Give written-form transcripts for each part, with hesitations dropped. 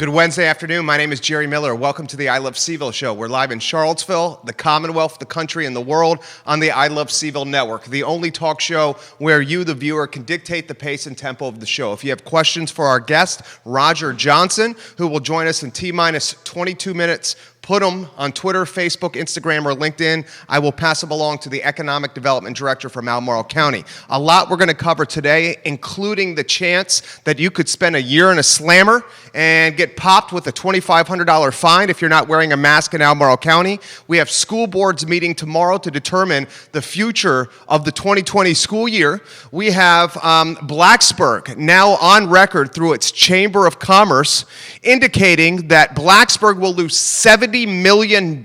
Good Wednesday afternoon. My name is Jerry Miller. Welcome to the I Love CVille Show. We're live in Charlottesville, the Commonwealth, the country, and the world on the I Love CVille Network, the only talk show where you, the viewer, can dictate the pace and tempo of the show. If you have questions for our guest, Roger Johnson, who will join us in T-minus 22 minutes, put them on Twitter, Facebook, Instagram, or LinkedIn. I will pass them along to the Economic Development Director from Albemarle County. A lot we're going to cover today, including the chance that you could spend a year in a slammer and get popped with a $2,500 fine if you're not wearing a mask in Albemarle County. We have school boards meeting tomorrow to determine the future of the 2020 school year. We have Blacksburg now on record through its Chamber of Commerce indicating that Blacksburg will lose $70 million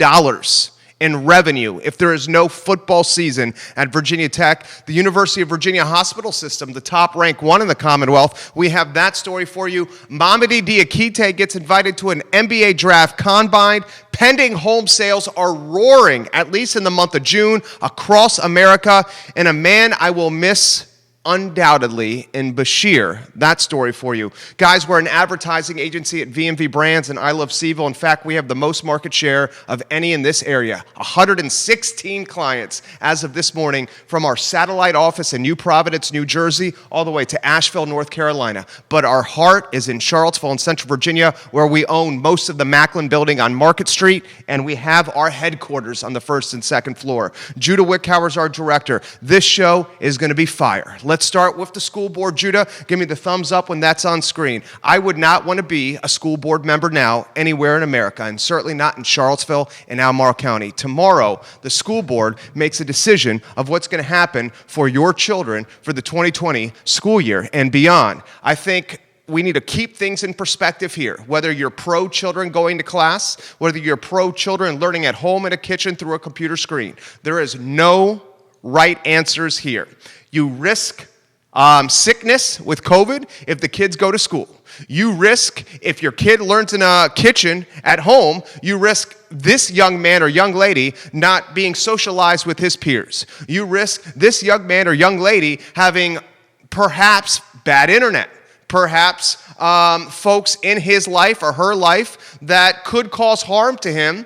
in revenue if there is no football season at Virginia Tech. The University of Virginia Hospital System, the top ranked one in the Commonwealth. We have that story for you. Mamadi Diakite gets invited to an NBA draft combine. Pending home sales are roaring, at least in the month of June, across America. And a man I will miss undoubtedly in Bashir. That story for you. Guys, we're an advertising agency at V&V Brands and I Love CVille. In fact, we have the most market share of any in this area. 116 clients as of this morning from our satellite office in New Providence, New Jersey, all the way to Asheville, North Carolina. But our heart is in Charlottesville and Central Virginia, where we own most of the Macklin building on Market Street, and we have our headquarters on the first and second floor. Judah Wickhauer is our director. This show is going to be fire. Let's start with the school board. Judah, give me the thumbs up when that's on screen. I would not want to be a school board member now anywhere in America, and certainly not in Charlottesville and Albemarle County. Tomorrow, the school board makes a decision of what's going to happen for your children for the 2020 school year and beyond. I think we need to keep things in perspective here. Whether you're pro-children going to class, whether you're pro-children learning at home in a kitchen through a computer screen, there is no right answers here. You risk sickness with COVID if the kids go to school. You risk, if your kid learns in a kitchen at home, you risk this young man or young lady not being socialized with his peers. You risk this young man or young lady having perhaps bad internet. Perhaps folks in his life or her life that could cause harm to him.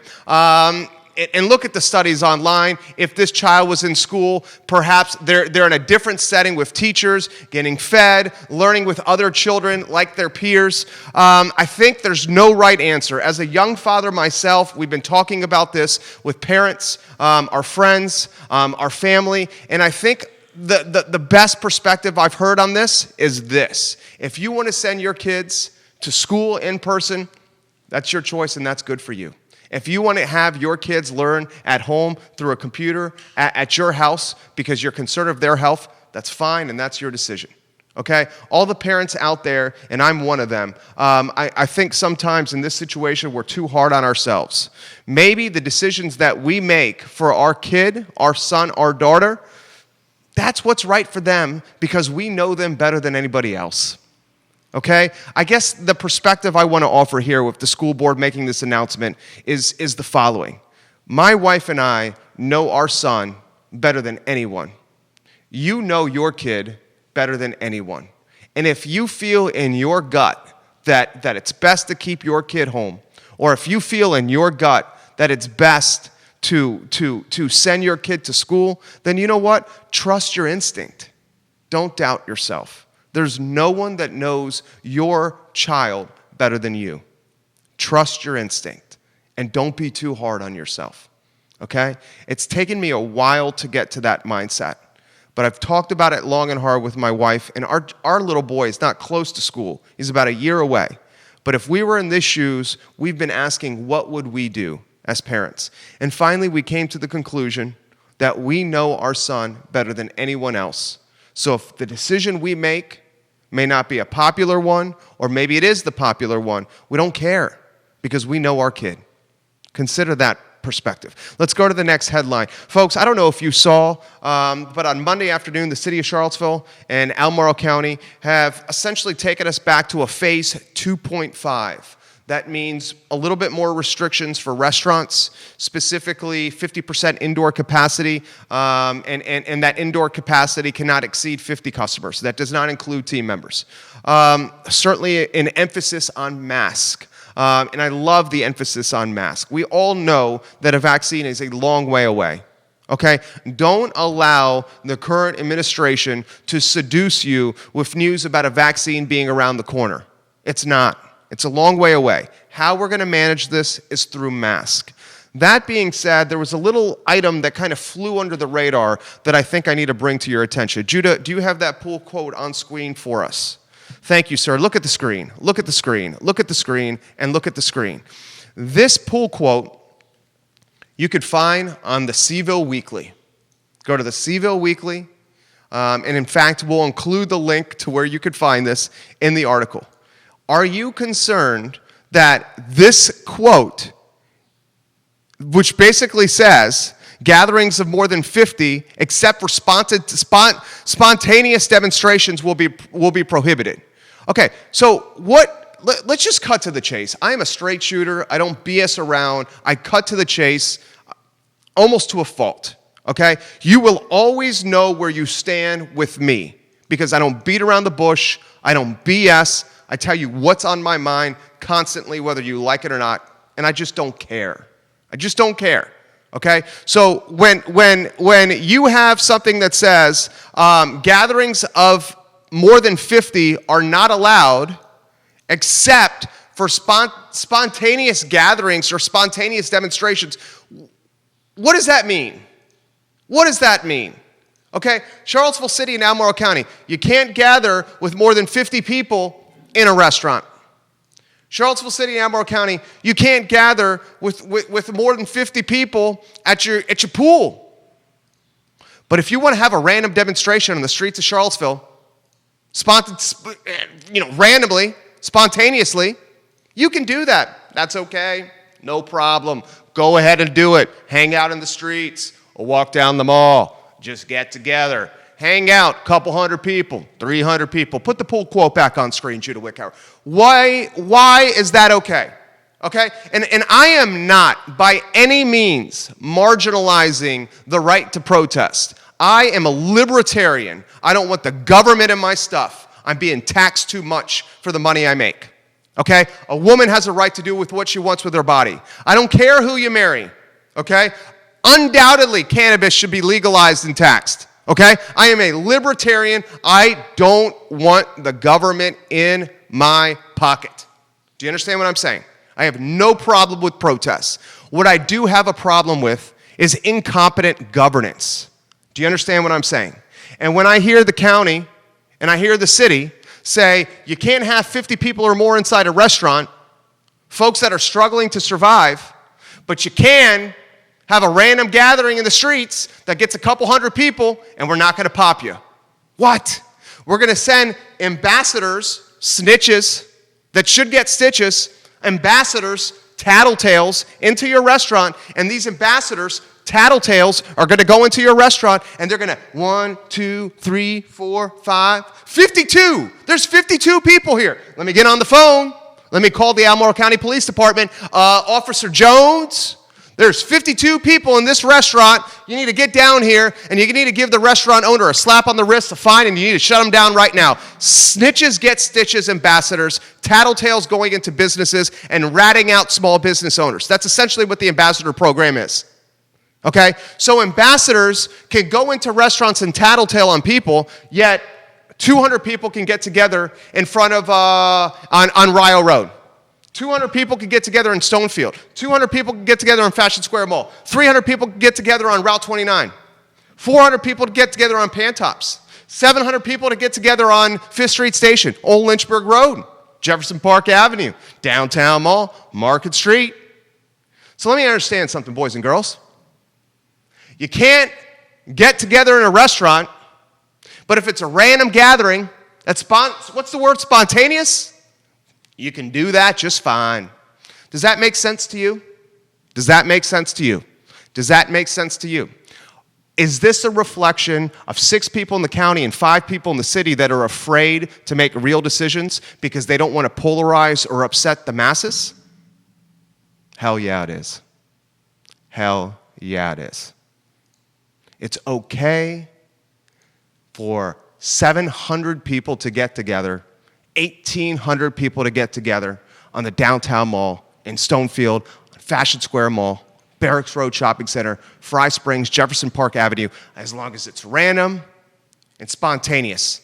And look at the studies online. If this child was in school, perhaps they're in a different setting with teachers, getting fed, learning with other children like their peers. I think there's no right answer. As a young father myself, we've been talking about this with parents, our friends, our family, and I think the best perspective I've heard on this is this. If you want to send your kids to school in person, that's your choice and that's good for you. If you want to have your kids learn at home through a computer at your house because you're concerned of their health, that's fine and that's your decision. Okay? All the parents out there, and I'm one of them, I think sometimes in this situation we're too hard on ourselves. Maybe the decisions that we make for our kid, our son, our daughter, that's what's right for them because we know them better than anybody else. Okay? I guess the perspective I want to offer here with the school board making this announcement is the following. My wife and I know our son better than anyone. You know your kid better than anyone. And if you feel in your gut that it's best to keep your kid home, or if you feel in your gut that it's best to send your kid to school, then you know what? Trust your instinct. Don't doubt yourself. There's no one that knows your child better than you. Trust your instinct and don't be too hard on yourself, okay? It's taken me a while to get to that mindset, but I've talked about it long and hard with my wife, and our little boy is not close to school. He's about a year away. But if we were in these shoes, we've been asking, what would we do as parents? And finally, we came to the conclusion that we know our son better than anyone else. So if the decision we make may not be a popular one, or maybe it is the popular one, we don't care because we know our kid. Consider that perspective. Let's go to the next headline. Folks, I don't know if you saw, but on Monday afternoon, the city of Charlottesville and Albemarle County have essentially taken us back to a phase 2.5. That means a little bit more restrictions for restaurants, specifically 50% indoor capacity, and that indoor capacity cannot exceed 50 customers. That does not include team members. Certainly an emphasis on mask. And I love the emphasis on masks. We all know that a vaccine is a long way away. Okay? Don't allow the current administration to seduce you with news about a vaccine being around the corner. It's not. It's a long way away. How we're going to manage this is through masks. That being said, there was a little item that kind of flew under the radar that I think I need to bring to your attention. Judah, do you have that pull quote on screen for us? Thank you, sir. Look at the screen. Look at the screen. Look at the screen. And look at the screen. This pull quote you could find on the CVille Weekly. Go to the CVille Weekly, and in fact, we'll include the link to where you could find this in the article. Are you concerned that this quote, which basically says, gatherings of more than 50, except for spontaneous demonstrations, will be prohibited? Okay, so let's just cut to the chase. I am a straight shooter. I don't BS around. I cut to the chase almost to a fault, okay? You will always know where you stand with me because I don't beat around the bush. I don't BS. I tell you what's on my mind constantly, whether you like it or not, and I just don't care. I just don't care, okay? So when you have something that says gatherings of more than 50 are not allowed except for spontaneous gatherings or spontaneous demonstrations, what does that mean? What does that mean? Okay, Charlottesville City and Albemarle County, you can't gather with more than 50 people in a restaurant. Charlottesville City and Albemarle County, you can't gather with more than 50 people at your pool. But if you want to have a random demonstration on the streets of Charlottesville, randomly, spontaneously, you can do that. That's okay. No problem. Go ahead and do it. Hang out in the streets or walk down the mall. Just get together. Hang out, couple hundred people, 300 people. Put the pull quote back on screen, Judah Wickhauer. Why is that okay? Okay? And I am not by any means marginalizing the right to protest. I am a libertarian. I don't want the government in my stuff. I'm being taxed too much for the money I make. Okay? A woman has a right to do with what she wants with her body. I don't care who you marry. Okay? Undoubtedly, cannabis should be legalized and taxed. Okay? I am a libertarian. I don't want the government in my pocket. Do you understand what I'm saying? I have no problem with protests. What I do have a problem with is incompetent governance. Do you understand what I'm saying? And when I hear the county and I hear the city say you can't have 50 people or more inside a restaurant, folks that are struggling to survive, but you can have a random gathering in the streets that gets a couple hundred people and we're not going to pop you. What? We're going to send ambassadors, snitches that should get stitches, ambassadors, tattletales into your restaurant, and these ambassadors, tattletales, are going to go into your restaurant and they're going to 1, 2, 3, 4, 5, 52. There's 52 people here. Let me get on the phone. Let me call the Albemarle County Police Department. Officer Jones, there's 52 people in this restaurant. You need to get down here and you need to give the restaurant owner a slap on the wrist, a fine, and you need to shut them down right now. Snitches get stitches, ambassadors, tattletales going into businesses and ratting out small business owners. That's essentially what the ambassador program is. Okay? So ambassadors can go into restaurants and tattletale on people, yet 200 people can get together in front of, on Rio Road. 200 people can get together in Stonefield. 200 people can get together on Fashion Square Mall. 300 people can get together on Route 29. 400 people to get together on Pantops. 700 people to get together on 5th Street Station, Old Lynchburg Road, Jefferson Park Avenue, Downtown Mall, Market Street. So let me understand something, boys and girls. You can't get together in a restaurant, but if it's a random gathering, what's the word, spontaneous? You can do that just fine. Does that make sense to you? Does that make sense to you? Does that make sense to you? Is this a reflection of 6 people in the county and 5 people in the city that are afraid to make real decisions because they don't want to polarize or upset the masses? Hell yeah, it is. Hell yeah, it is. It's okay for 700 people to get together, 1,800 people to get together on the downtown mall, in Stonefield, Fashion Square Mall, Barracks Road Shopping Center, Fry Springs, Jefferson Park Avenue, as long as it's random and spontaneous.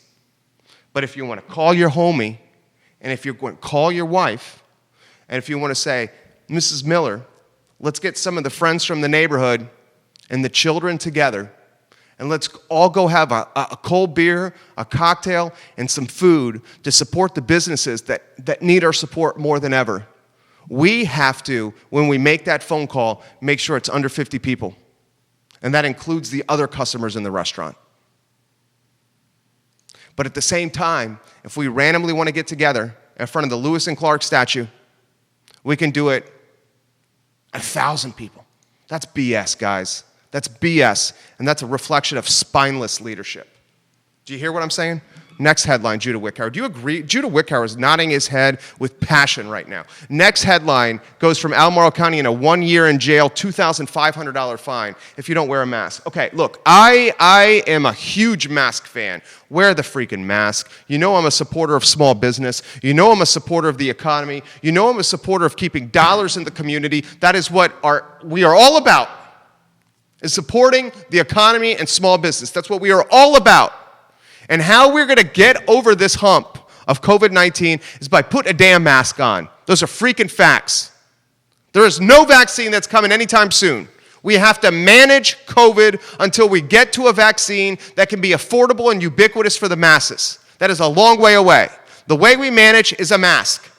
But if you want to call your homie, and if you're going to call your wife, and if you want to say, Mrs. Miller, let's get some of the friends from the neighborhood and the children together, and let's all go have a cold beer, a cocktail, and some food to support the businesses that need our support more than ever. We have to, when we make that phone call, make sure it's under 50 people. And that includes the other customers in the restaurant. But at the same time, if we randomly want to get together in front of the Lewis and Clark statue, we can do it 1,000 people. That's BS, guys. That's BS, and that's a reflection of spineless leadership. Do you hear what I'm saying? Next headline, Judah Wickhauer. Do you agree? Judah Wickhauer is nodding his head with passion right now. Next headline goes from Albemarle County in a 1 year in jail, $2,500 fine if you don't wear a mask. Okay, look, I am a huge mask fan. Wear the freaking mask. You know I'm a supporter of small business. You know I'm a supporter of the economy. You know I'm a supporter of keeping dollars in the community. That is what we are all about, is supporting the economy and small business. That's what we are all about. And how we're going to get over this hump of COVID-19 is by putting a damn mask on. Those are freaking facts. There is no vaccine that's coming anytime soon. We have to manage COVID until we get to a vaccine that can be affordable and ubiquitous for the masses. That is a long way away. The way we manage is a mask.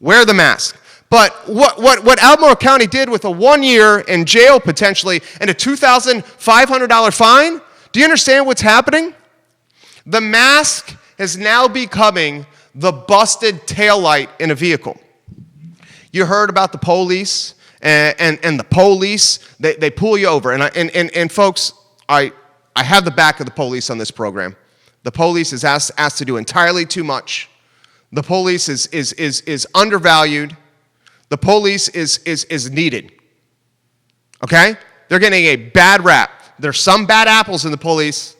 Wear the mask. But what Albemarle County did with a 1 year in jail potentially and a $2,500 fine, do you understand what's happening? The mask is now becoming the busted taillight in a vehicle. You heard about the police and the police, they pull you over. And folks, I have the back of the police on this program. The police is asked to do entirely too much. The police is undervalued. The police is needed. Okay? They're getting a bad rap. There's some bad apples in the police,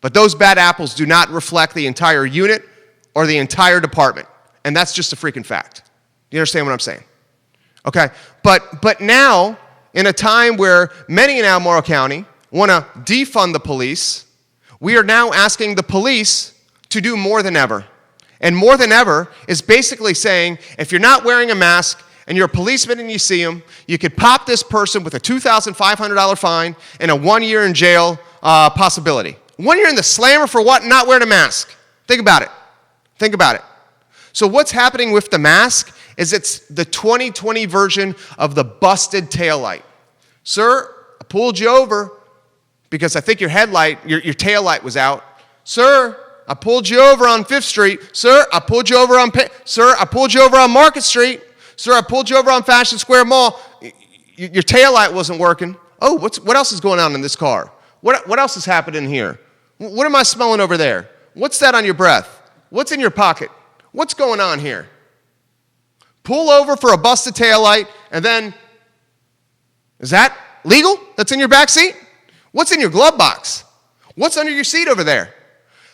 but those bad apples do not reflect the entire unit or the entire department. And that's just a freaking fact. You understand what I'm saying? Okay? But now, in a time where many in Albemarle County want to defund the police, we are now asking the police to do more than ever. And more than ever is basically saying, if you're not wearing a mask and you're a policeman and you see him, you could pop this person with a $2,500 fine and a 1 year in jail possibility. 1 year in the slammer for what? Not wearing a mask. Think about it. Think about it. So what's happening with the mask is it's the 2020 version of the busted taillight. Sir, I pulled you over because I think your taillight was out. Sir, I pulled you over on 5th Street. Sir, I pulled you over on Market Street. Sir, I pulled you over on Fashion Square Mall. Your taillight wasn't working. Oh, what else is going on in this car? What else is happening here? What am I smelling over there? What's that on your breath? What's in your pocket? What's going on here? Pull over for a busted taillight, and then, is that legal? That's in your back seat? What's in your glove box? What's under your seat over there?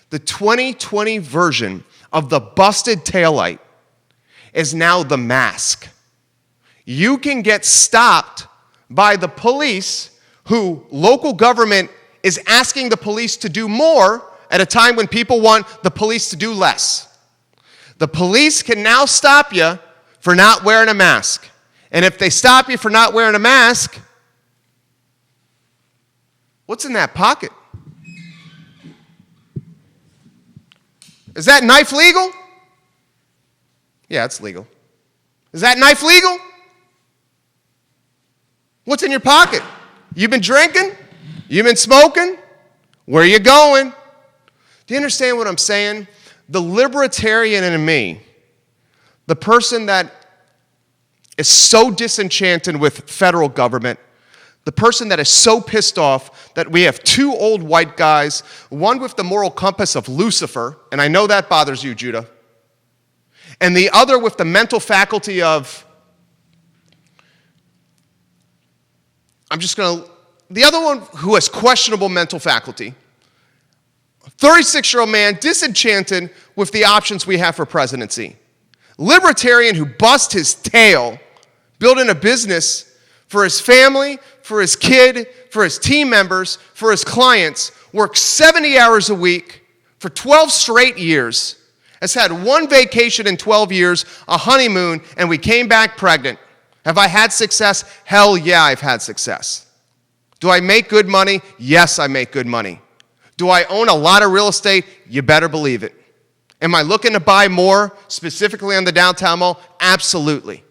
The 2020 version of the busted taillight is now the mask. You can get stopped by the police, who local government is asking the police to do more at a time when people want the police to do less. The police can now stop you for not wearing a mask. And if they stop you for not wearing a mask, what's in that pocket? Is that knife legal? Yeah, it's legal. Is that knife legal? What's in your pocket? You've been drinking? You've been smoking? Where are you going? Do you understand what I'm saying? The libertarian in me, the person that is so disenchanted with federal government, the person that is so pissed off that we have two old white guys, one with the moral compass of Lucifer, and I know that bothers you, Judah, and the other with the mental faculty of, the other one who has questionable mental faculty, 36-year-old man disenchanted with the options we have for presidency. Libertarian who busts his tail building a business for his family, for his kid, for his team members, for his clients, works 70 hours a week for 12 straight years, has had one vacation in 12 years, a honeymoon, and we came back pregnant. Have I had success? Hell yeah, I've had success. Do I make good money? Yes, I make good money. Do I own a lot of real estate? You better believe it. Am I looking to buy more, specifically on the downtown mall? Absolutely.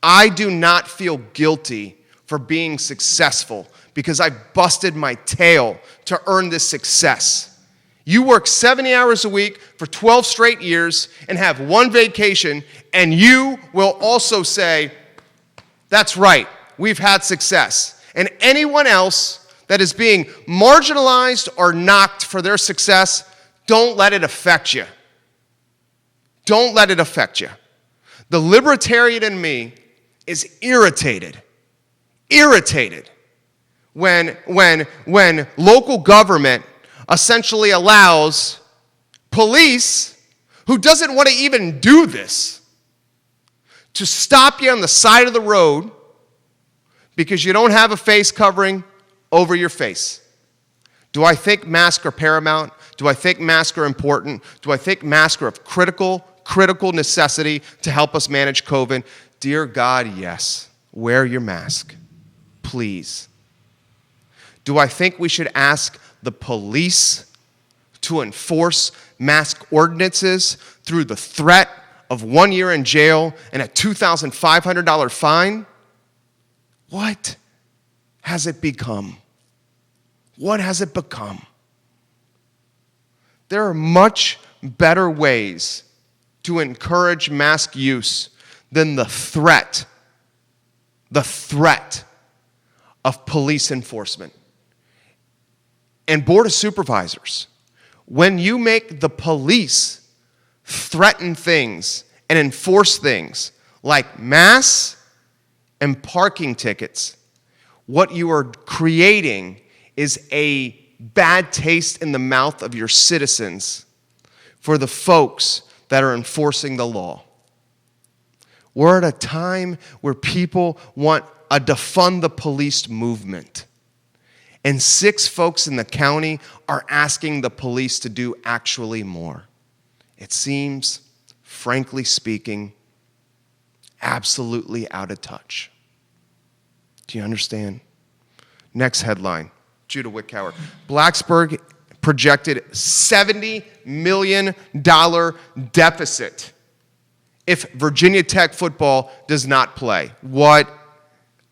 I do not feel guilty for being successful because I busted my tail to earn this success. You work 70 hours a week for 12 straight years and have one vacation, and you will also say, that's right, we've had success. And anyone else that is being marginalized or knocked for their success, don't let it affect you. Don't let it affect you. The libertarian in me is irritated when local government essentially allows police who doesn't want to even do this to stop you on the side of the road because you don't have a face covering over your face. Do I think masks are paramount? Do I think masks are important? Do I think masks are of critical necessity to help us manage COVID? Dear God, yes. Wear your mask, please. Do I think we should ask the police to enforce mask ordinances through the threat of 1 year in jail and a $2,500 fine? What has it become? What has it become? There are much better ways to encourage mask use than the threat of police enforcement. And Board of Supervisors, when you make the police threaten things and enforce things like masks and parking tickets, what you are creating is a bad taste in the mouth of your citizens for the folks that are enforcing the law. We're at a time where people want a defund the police movement. And 6 folks in the county are asking the police to do actually more. It seems, frankly speaking, absolutely out of touch. Do you understand? Next headline, Judah Wickhauer. Blacksburg projected $70 million deficit if Virginia Tech football does not play. What?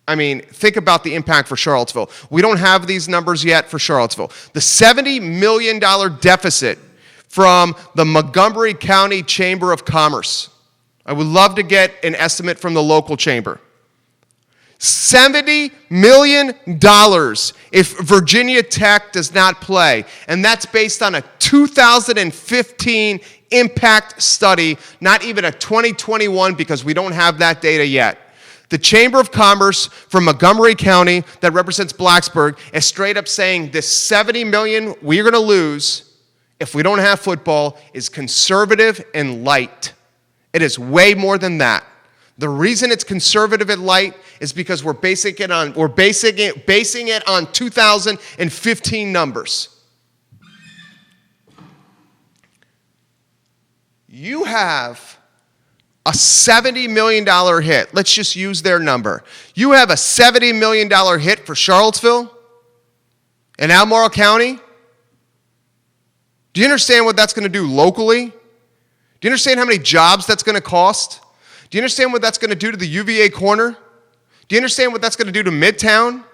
I mean, think about the impact for Charlottesville. We don't have these numbers yet for Charlottesville. The $70 million deficit from the Montgomery County Chamber of Commerce. I would love to get an estimate from the local chamber. $70 million if Virginia Tech does not play. And that's based on a 2015 impact study, not even a 2021 because we don't have that data yet. The Chamber of Commerce from Montgomery County that represents Blacksburg is straight up saying this $70 million we're going to lose if we don't have football is conservative and light. It is way more than that. The reason it's conservative and light is because we're basing it on 2015 numbers. You have a $70 million hit. Let's just use their number. You have a $70 million hit for Charlottesville and Albemarle County. Do you understand what that's going to do locally? Do you understand how many jobs that's going to cost? Do you understand what that's going to do to the UVA corner? Do you understand what that's going to do to Midtown?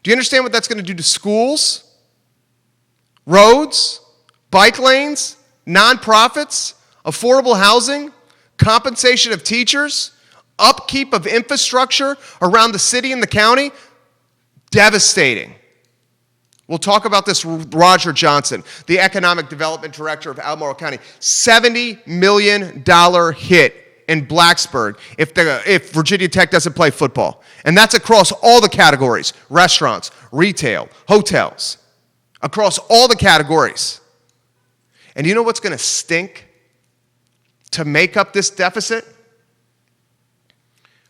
Do you understand what that's going to do to schools, roads, bike lanes, nonprofits, affordable housing, compensation of teachers, upkeep of infrastructure around the city and the county? Devastating. We'll talk about this with Roger Johnson, the Economic Development Director of Albemarle County. $70 million hit in Blacksburg if Virginia Tech doesn't play football. And that's across all the categories: restaurants, retail, hotels, across all the categories. And you know what's going to stink? to make up this deficit,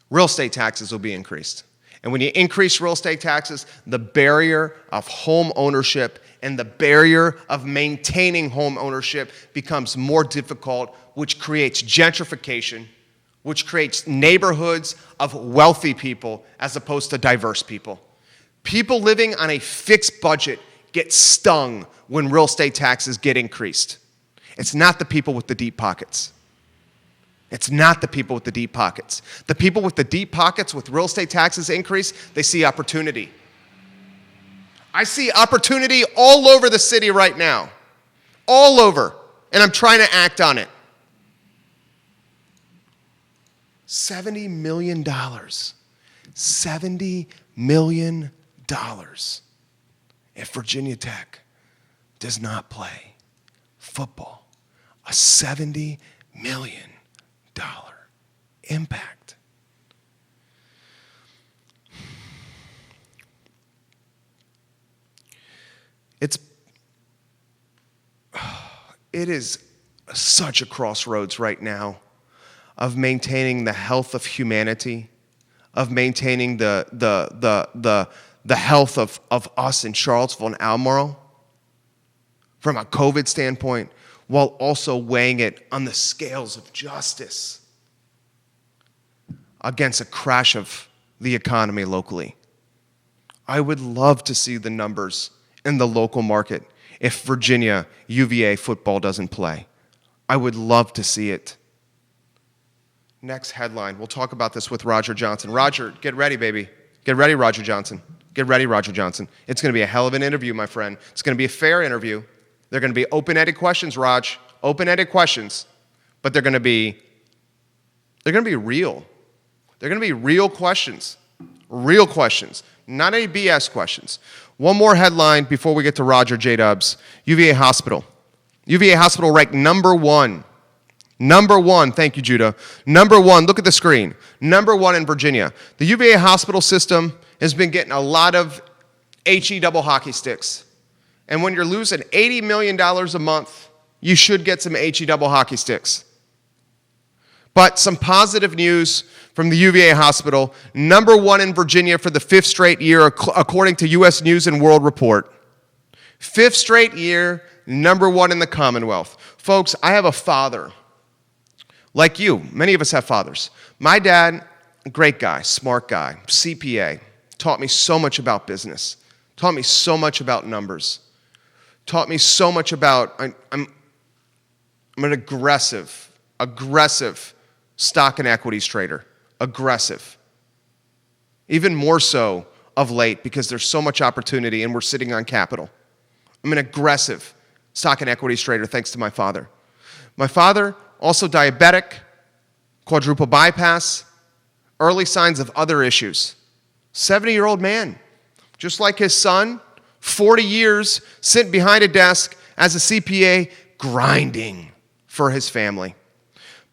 real estate taxes will be increased. And when you increase real estate taxes, the barrier of home ownership and the barrier of maintaining home ownership becomes more difficult, which creates gentrification, which creates neighborhoods of wealthy people as opposed to diverse people. People living on a fixed budget get stung when real estate taxes get increased. It's not the people with the deep pockets. It's not the people with the deep pockets. The people with the deep pockets with real estate taxes increase, they see opportunity. I see opportunity all over the city right now. All over. And I'm trying to act on it. $70 million. $70 million if Virginia Tech does not play football. A $70 million impact. It is such a crossroads right now of maintaining the health of humanity, of maintaining the health of us in Charlottesville and Albemarle from a COVID standpoint, while also weighing it on the scales of justice against a crash of the economy locally. I would love to see the numbers in the local market if Virginia UVA football doesn't play. I would love to see it. Next headline. We'll talk about this with Roger Johnson. Roger, get ready, baby. Get ready, Roger Johnson. Get ready, Roger Johnson. It's going to be a hell of an interview, my friend. It's going to be a fair interview. They're going to be open-ended questions, Raj. Open-ended questions. But they're going to be real. They're going to be real questions. Real questions. Not any BS questions. One more headline before we get to Roger J-Dubs. UVA Hospital. UVA Hospital ranked number one. Number one. Thank you, Judah. Number one. Look at the screen. Number one in Virginia. The UVA hospital system has been getting a lot of HE double hockey sticks. And when you're losing $80 million a month, you should get some HE double hockey sticks. But some positive news from the UVA Hospital, number one in Virginia for the fifth straight year, according to U.S. News and World Report. Fifth straight year, number one in the Commonwealth. Folks, I have a father. Like you, many of us have fathers. My dad, great guy, smart guy, CPA, taught me so much about business, taught me so much about numbers, taught me so much about, I'm an aggressive stock and equities trader. Aggressive. Even more so of late because there's so much opportunity and we're sitting on capital. I'm an aggressive stock and equities trader thanks to my father. My father, also diabetic, quadruple bypass, early signs of other issues. 70-year-old man, just like his son, 40 years sitting behind a desk as a CPA, grinding for his family.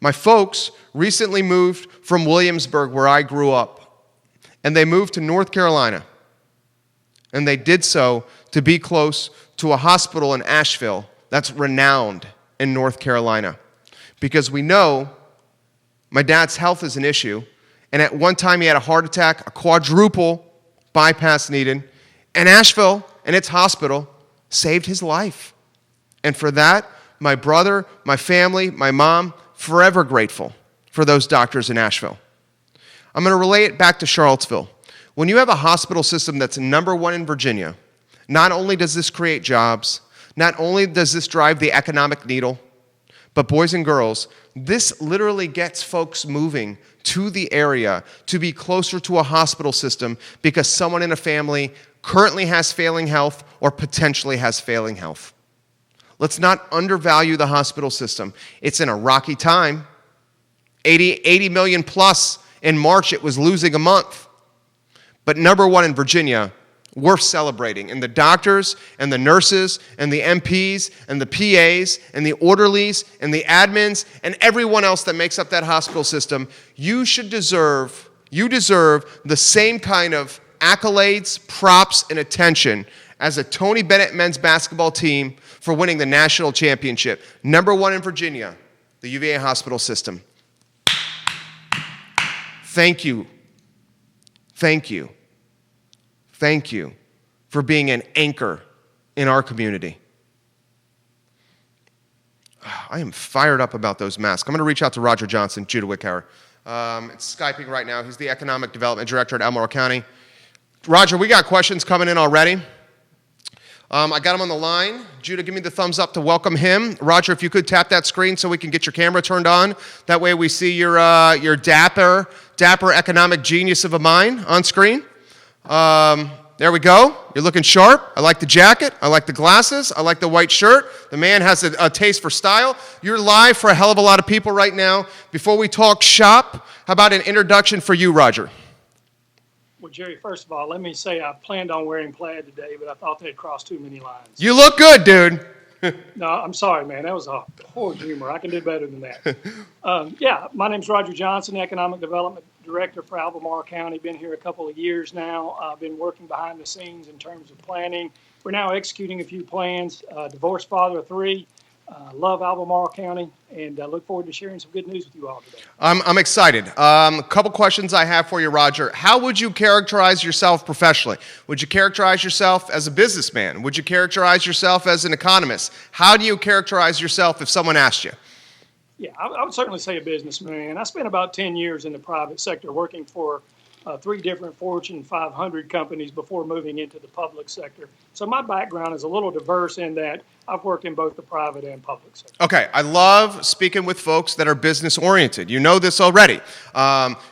My folks recently moved from Williamsburg, where I grew up, and they moved to North Carolina. And they did so to be close to a hospital in Asheville that's renowned in North Carolina. Because we know my dad's health is an issue, and at one time he had a heart attack, a quadruple bypass needed, and Asheville and its hospital saved his life. And for that, my brother, my family, my mom, forever grateful for those doctors in Asheville. I'm going to relay it back to Charlottesville. When you have a hospital system that's number one in Virginia, not only does this create jobs, not only does this drive the economic needle, but boys and girls, this literally gets folks moving to the area to be closer to a hospital system because someone in a family currently has failing health or potentially has failing health. Let's not undervalue the hospital system. It's in a rocky time. 80 million plus in March, it was losing a month. But number one in Virginia, worth celebrating. And the doctors and the nurses and the MPs and the PAs and the orderlies and the admins and everyone else that makes up that hospital system, you deserve the same kind of accolades, props, and attention as a Tony Bennett men's basketball team for winning the national championship. Number one in Virginia, the the UVa Hospital system. Thank you. Thank you. Thank you for being an anchor in our community. I am fired up about those masks. I'm going to reach out to Roger Johnson, Judah Wickhauer. It's Skyping right now. He's the Economic Development Director at Albemarle County. Roger, we got questions coming in already. I got him on the line. Judah, give me the thumbs up to welcome him. Roger, if you could tap that screen so we can get your camera turned on. That way we see your dapper economic genius of a mind on screen. There we go. You're looking sharp. I like the jacket. I like the glasses. I like the white shirt. The man has a taste for style. You're live for a hell of a lot of people right now. Before we talk shop, how about an introduction for you, Roger? Well, Jerry, first of all, let me say I planned on wearing plaid today, but I thought they'd crossed too many lines. You look good, dude. No, I'm sorry, man. That was a poor humor. I can do better than that. Yeah, my name's Roger Johnson, Economic Development Director for Albemarle County. Been here a couple of years now. I've been working behind the scenes in terms of planning. We're now executing a few plans. Divorced father of 3. Love Albemarle County, and look forward to sharing some good news with you all today. I'm excited. A couple questions I have for you, Roger. How would you characterize yourself professionally? Would you characterize yourself as a businessman? Would you characterize yourself as an economist? How do you characterize yourself if someone asked you? Yeah, I would certainly say a businessman. I spent about 10 years in the private sector working for 3 different Fortune 500 companies before moving into the public sector. So my background is a little diverse in that I've worked in both the private and public sector. Okay, I love speaking with folks that are business oriented. You know this already.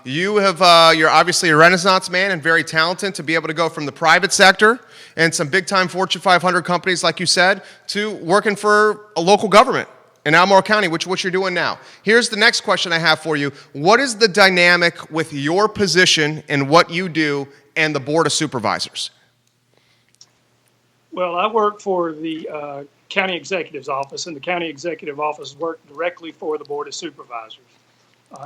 You're obviously a Renaissance man and very talented to be able to go from the private sector and some big time Fortune 500 companies, like you said, to working for a local government in Albemarle County, which is what you're doing now. Here's the next question I have for you. What is the dynamic with your position and what you do and the Board of Supervisors? Well, I work for the County Executive's Office, and the County Executive Office works directly for the Board of Supervisors.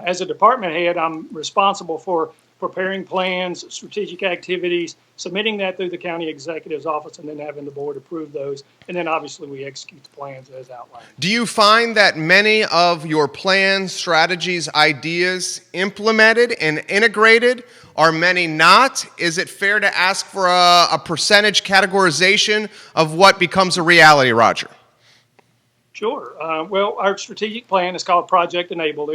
As a department head, I'm responsible for preparing plans, strategic activities, submitting that through the County Executive's Office, and then having the board approve those. And then obviously we execute the plans as outlined. Do you find that many of your plans, strategies, ideas implemented and integrated? Are many not? Is it fair to ask for a percentage categorization of what becomes a reality, Roger? Sure. Well, our strategic plan is called Project Enabled.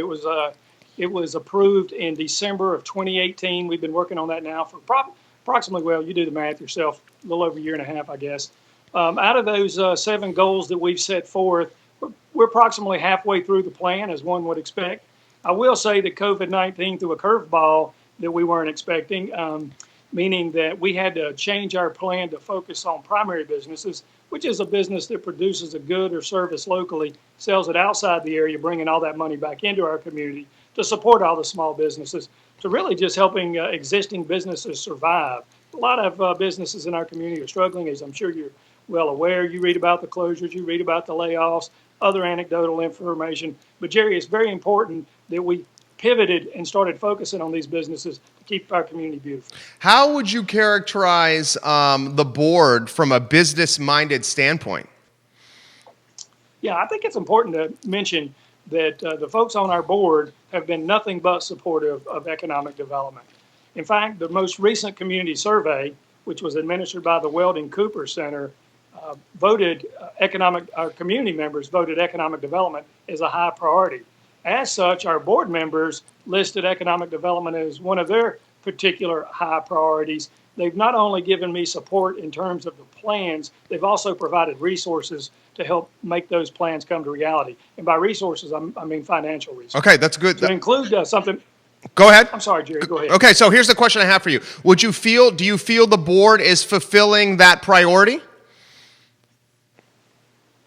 It was approved in December of 2018. We've been working on that now for approximately, well, you do the math yourself, a little over a year and a half, I guess. Out of those 7 goals that we've set forth, we're approximately halfway through the plan, as one would expect. I will say that COVID-19 threw a curveball that we weren't expecting, meaning that we had to change our plan to focus on primary businesses, which is a business that produces a good or service locally, sells it outside the area, bringing all that money back into our community to support all the small businesses, to really just helping existing businesses survive. A lot of businesses in our community are struggling, as I'm sure you're well aware. You read about the closures, you read about the layoffs, other anecdotal information. But Jerry, it's very important that we pivoted and started focusing on these businesses to keep our community beautiful. How would you characterize the board from a business-minded standpoint? Yeah, I think it's important to mention that the folks on our board have been nothing but supportive of economic development. In fact, the most recent community survey, which was administered by the Welding Cooper Center, our community members voted economic development as a high priority. As such, our board members listed economic development as one of their particular high priorities. They've not only given me support in terms of the plans, they've also provided resources to help make those plans come to reality. And by resources, I mean financial resources. Okay, that's good. To include something. Go ahead. I'm sorry, Jerry, go ahead. Okay, so here's the question I have for you. Do you feel the board is fulfilling that priority?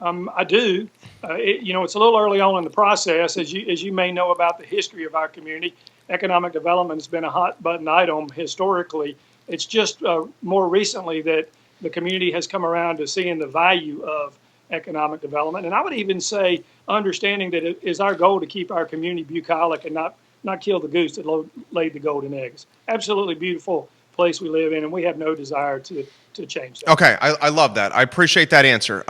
I do. It's a little early on in the process. As you may know about the history of our community, economic development has been a hot button item historically. It's just more recently that the community has come around to seeing the value of economic development. And I would even say understanding that it is our goal to keep our community bucolic and not kill the goose that laid the golden eggs. Absolutely beautiful place we live in, and we have no desire to change that. Okay, I love that. I appreciate that answer.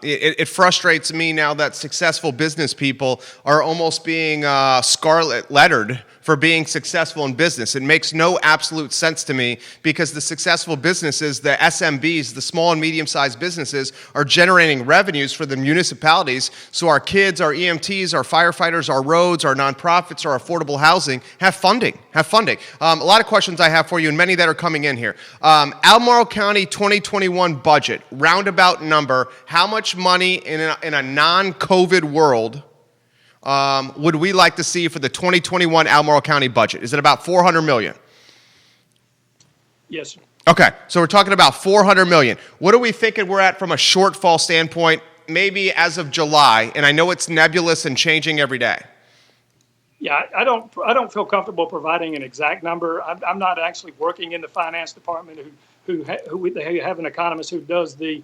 It frustrates me now that successful business people are almost being scarlet lettered for being successful in business. It makes no absolute sense to me because the successful businesses, the SMBs, the small and medium-sized businesses, are generating revenues for the municipalities. So our kids, our EMTs, our firefighters, our roads, our nonprofits, our affordable housing have funding. A lot of questions I have for you, and many that are coming in here. Albemarle County 2021 budget, roundabout number. How much money in a non-COVID world would we like to see for the 2021 Albemarle County budget? Is it about $400 million? Yes, sir. Okay, so we're talking about $400 million. What are we thinking we're at from a shortfall standpoint, maybe as of July? And I know it's nebulous and changing every day. Yeah, I don't feel comfortable providing an exact number. I'm not actually working in the finance department who have an economist who does the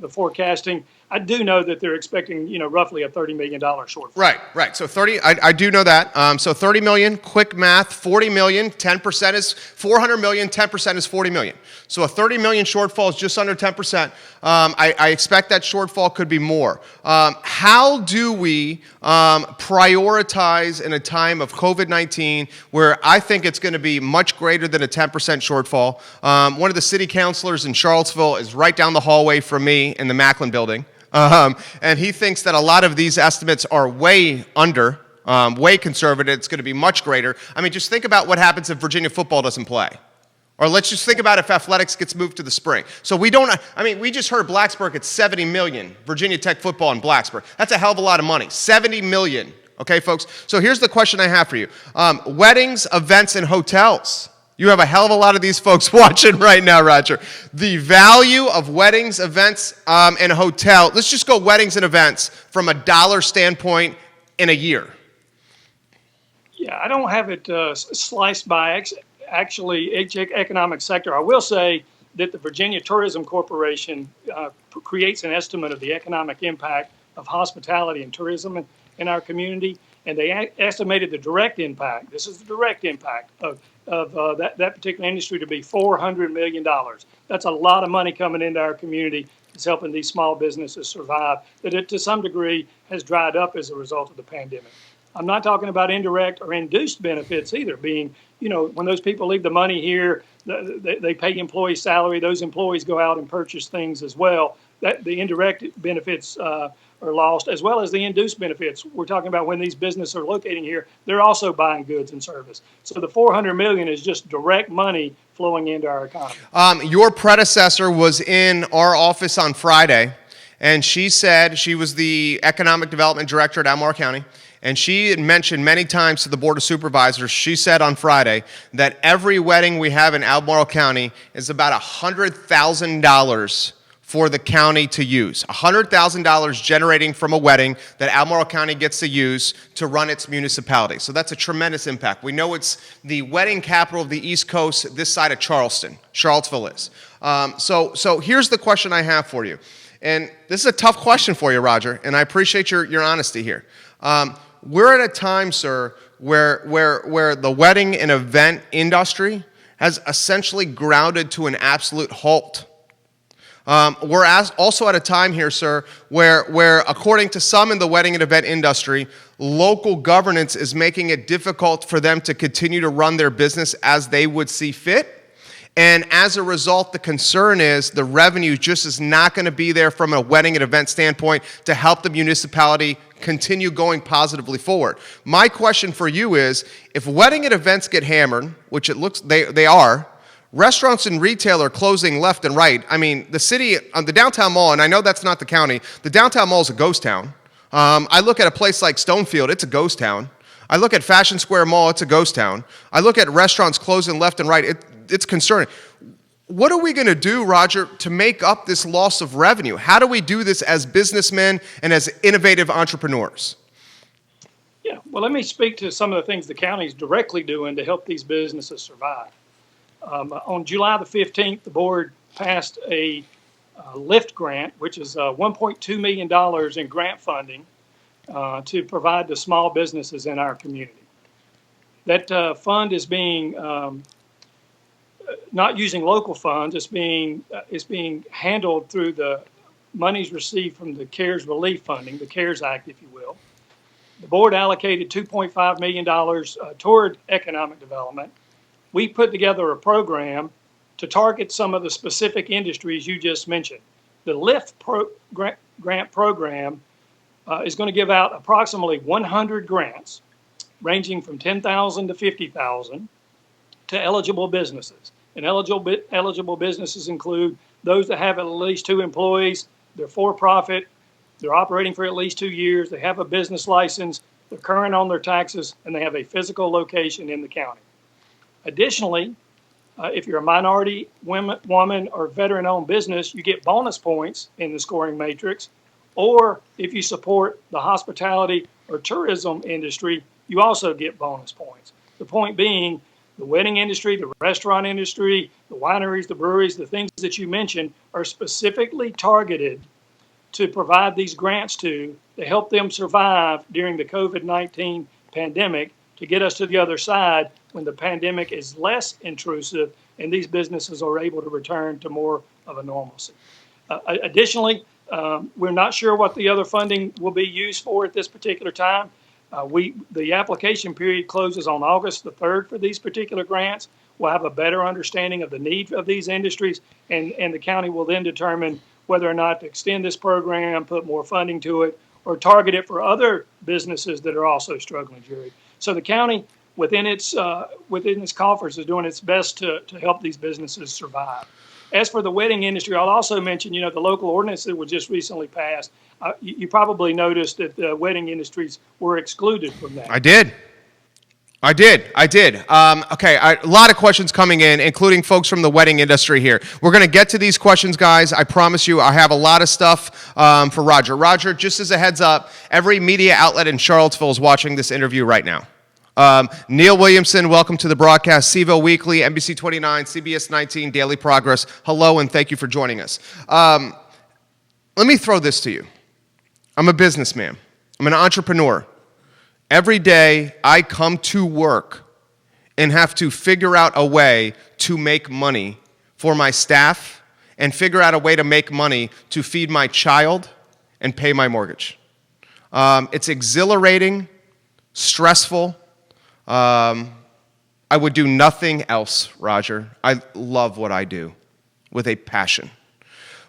forecasting. I do know that they're expecting, roughly a $30 million shortfall. Right. So 30, I do know that. So 30 million, quick math, 40 million, 10% is 400 million, 10% is 40 million. So a 30 million shortfall is just under 10%. I expect that shortfall could be more. How do we prioritize in a time of COVID-19 where I think it's going to be much greater than a 10% shortfall? One of the city councilors in Charlottesville is right down the hallway from me in the Macklin building. And he thinks that a lot of these estimates are way under, way conservative. It's going to be much greater. I mean, just think about what happens if Virginia football doesn't play. Or let's just think about if athletics gets moved to the spring. So we just heard Blacksburg at 70 million, Virginia Tech football in Blacksburg. That's a hell of a lot of money, 70 million. Okay, folks? So here's the question I have for you. Weddings, events, and hotels. You have a hell of a lot of these folks watching right now, Roger. The value of weddings, events, and hotel. Let's just go weddings and events from a dollar standpoint in a year. Yeah, I don't have it sliced by actually each economic sector. I will say that the Virginia Tourism Corporation creates an estimate of the economic impact of hospitality and tourism in our community, and they estimated the direct impact. This is the direct impact of that particular industry to be $400 million. That's a lot of money coming into our community. It's helping these small businesses survive, that it to some degree has dried up as a result of the pandemic. I'm not talking about indirect or induced benefits either, being, when those people leave the money here, they pay employee salary, those employees go out and purchase things as well. That the indirect benefits are lost, as well as the induced benefits. We're talking about when these businesses are locating here, they're also buying goods and service. So the $400 million is just direct money flowing into our economy. Your predecessor was in our office on Friday, and she said she was the economic development director at Albemarle County. And she had mentioned many times to the Board of Supervisors, she said on Friday, that every wedding we have in Albemarle County is about $100,000 for the county to use. $100,000 generating from a wedding that Albemarle County gets to use to run its municipality. So that's a tremendous impact. We know it's the wedding capital of the East Coast, this side of Charleston. Charlottesville is. So here's the question I have for you. And this is a tough question for you, Roger, and I appreciate your honesty here. We're at a time, sir, where the wedding and event industry has essentially grounded to an absolute halt. We're also at a time here, sir, where according to some in the wedding and event industry, local governance is making it difficult for them to continue to run their business as they would see fit. And as a result, the concern is the revenue just is not going to be there from a wedding and event standpoint to help the municipality continue going positively forward. My question for you is, if wedding and events get hammered, which it looks they are, restaurants and retail are closing left and right. I mean, the city, the downtown mall, and I know that's not the county, the downtown mall is a ghost town. I look at a place like Stonefield, it's a ghost town. I look at Fashion Square Mall, it's a ghost town. I look at restaurants closing left and right, it's concerning. What are we going to do, Roger, to make up this loss of revenue? How do we do this as businessmen and as innovative entrepreneurs? Yeah, well, let me speak to some of the things the county is directly doing to help these businesses survive. On July the 15th, the board passed a Lyft grant, which is $1.2 million in grant funding to provide to small businesses in our community. That fund is being not using local funds. It's being handled through the monies received from the CARES relief funding, the CARES Act, if you will. The board allocated $2.5 million toward economic development. We put together a program to target some of the specific industries you just mentioned. The Lyft grant program is going to give out approximately 100 grants, ranging from $10,000 to $50,000 to eligible businesses. And eligible businesses include those that have at least 2 employees, they're for-profit, they're operating for at least 2 years, they have a business license, they're current on their taxes, and they have a physical location in the county. Additionally, if you're a minority, woman, or veteran-owned business, you get bonus points in the scoring matrix. Or if you support the hospitality or tourism industry, you also get bonus points. The point being, the wedding industry, the restaurant industry, the wineries, the breweries, the things that you mentioned are specifically targeted to provide these grants to help them survive during the COVID-19 pandemic, to get us to the other side when the pandemic is less intrusive and these businesses are able to return to more of a normalcy. Additionally, we're not sure what the other funding will be used for at this particular time. The application period closes on August the 3rd for these particular grants. We'll have a better understanding of the need of these industries, and the county will then determine whether or not to extend this program, put more funding to it, or target it for other businesses that are also struggling, Jerry. So the county, within its coffers, is doing its best to help these businesses survive. As for the wedding industry, I'll also mention, the local ordinance that was just recently passed. You probably noticed that the wedding industries were excluded from that. I did. Okay, a lot of questions coming in, including folks from the wedding industry here. We're going to get to these questions, guys. I promise you, I have a lot of stuff for Roger. Roger, just as a heads up, every media outlet in Charlottesville is watching this interview right now. Neil Williamson, welcome to the broadcast. CVille Weekly, NBC 29, CBS 19, Daily Progress. Hello, and thank you for joining us. Let me throw this to you. I'm a businessman. I'm an entrepreneur. Every day I come to work and have to figure out a way to make money for my staff and figure out a way to make money to feed my child and pay my mortgage. It's exhilarating, stressful. I would do nothing else, Roger. I love what I do with a passion.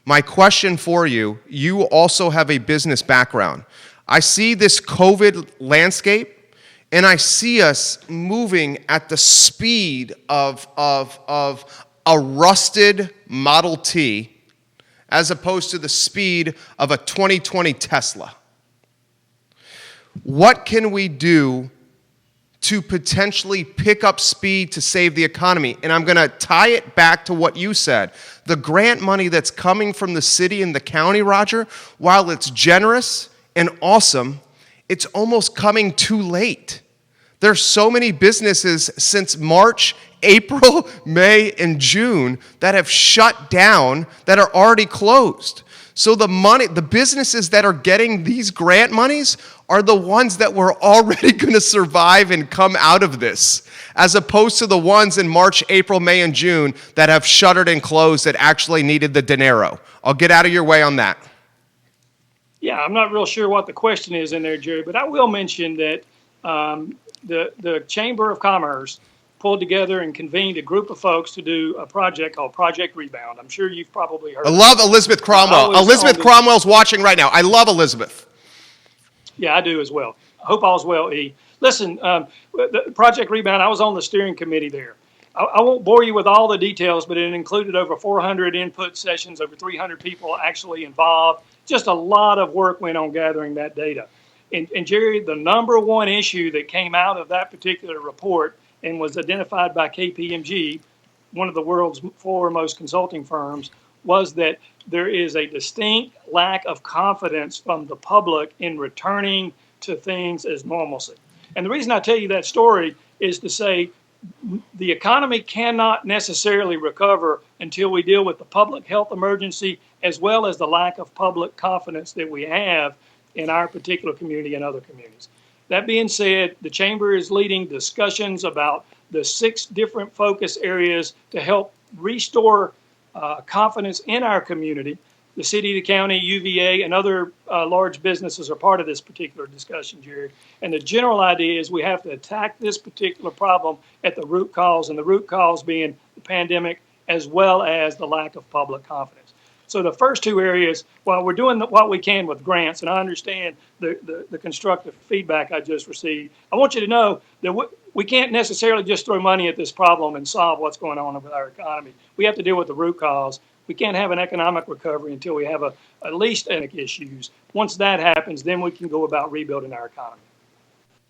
My question for you, you also have a business background. I see this COVID landscape, and I see us moving at the speed of a rusted Model T as opposed to the speed of a 2020 Tesla. What can we do to potentially pick up speed to save the economy? And I'm going to tie it back to what you said. The grant money that's coming from the city and the county, Roger, while it's generous and awesome, it's almost coming too late. There's so many businesses since March, April, May, and June that have shut down, that are already closed. So the businesses that are getting these grant monies are the ones that were already going to survive and come out of this, as opposed to the ones in March, April, May, and June that have shuttered and closed that actually needed the dinero. I'll get out of your way on that. Yeah, I'm not real sure what the question is in there, Jerry, but I will mention that the Chamber of Commerce pulled together and convened a group of folks to do a project called Project Rebound. I'm sure you've probably heard. I love Elizabeth Cromwell. Elizabeth Cromwell's watching right now. I love Elizabeth. Yeah, I do as well. I hope all's well, E. Listen, the Project Rebound, I was on the steering committee there. I won't bore you with all the details, but it included over 400 input sessions, over 300 people actually involved. Just a lot of work went on gathering that data. And Jerry, the number one issue that came out of that particular report and was identified by KPMG, one of the world's foremost consulting firms, was that there is a distinct lack of confidence from the public in returning to things as normalcy. And the reason I tell you that story is to say the economy cannot necessarily recover until we deal with the public health emergency as well as the lack of public confidence that we have in our particular community and other communities. That being said, the Chamber is leading discussions about the 6 different focus areas to help restore confidence in our community. The city, the county, UVA, and other large businesses are part of this particular discussion, Jared. And the general idea is we have to attack this particular problem at the root cause, and the root cause being the pandemic as well as the lack of public confidence. So the first 2 areas, while we're doing what we can with grants, and I understand the constructive feedback I just received, I want you to know that we can't necessarily just throw money at this problem and solve what's going on with our economy. We have to deal with the root cause. We can't have an economic recovery until we have at least economic issues. Once that happens, then we can go about rebuilding our economy.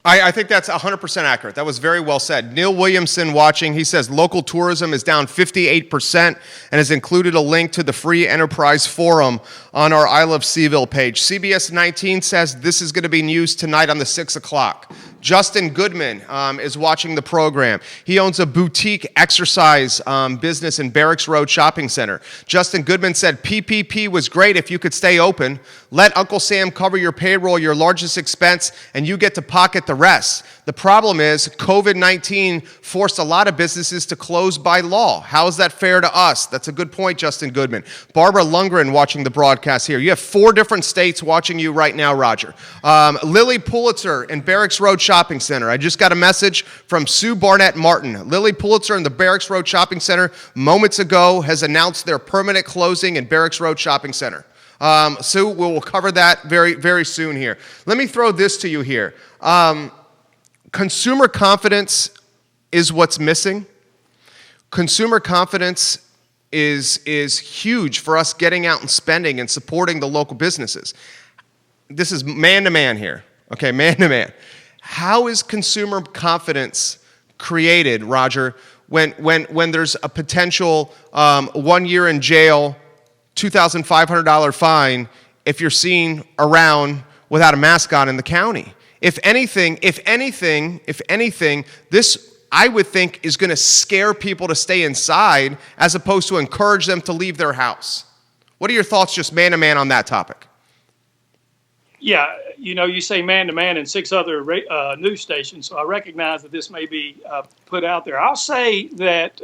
I think that's 100% accurate. That was very well said. Neil Williamson watching, he says local tourism is down 58% and has included a link to the Free Enterprise Forum on our I Love CVille page. CBS 19 says this is going to be news tonight on the 6 o'clock. Justin Goodman is watching the program. He owns a boutique exercise business in Barracks Road Shopping Center. Justin Goodman said PPP was great if you could stay open. Let Uncle Sam cover your payroll, your largest expense, and you get to pocket the rest. The problem is COVID-19 forced a lot of businesses to close by law. How is that fair to us? That's a good point, Justin Goodman. Barbara Lundgren watching the broadcast here. You have 4 different states watching you right now, Roger. Lily Pulitzer in Barracks Road Shopping Center. I just got a message from Sue Barnett Martin. Lily Pulitzer in the Barracks Road Shopping Center moments ago has announced their permanent closing in Barracks Road Shopping Center. Sue, we'll cover that very, very soon here. Let me throw this to you here. Consumer confidence is what's missing. Consumer confidence is huge for us getting out and spending and supporting the local businesses. This is man to man here, okay, man to man. How is consumer confidence created, Roger, when there's a potential 1 year in jail, $2,500 fine if you're seen around without a mask on in the county? If anything, this, I would think, is going to scare people to stay inside as opposed to encourage them to leave their house. What are your thoughts just man to man on that topic? Yeah, you say man to man in 6 other news stations, so I recognize that this may be put out there. I'll say that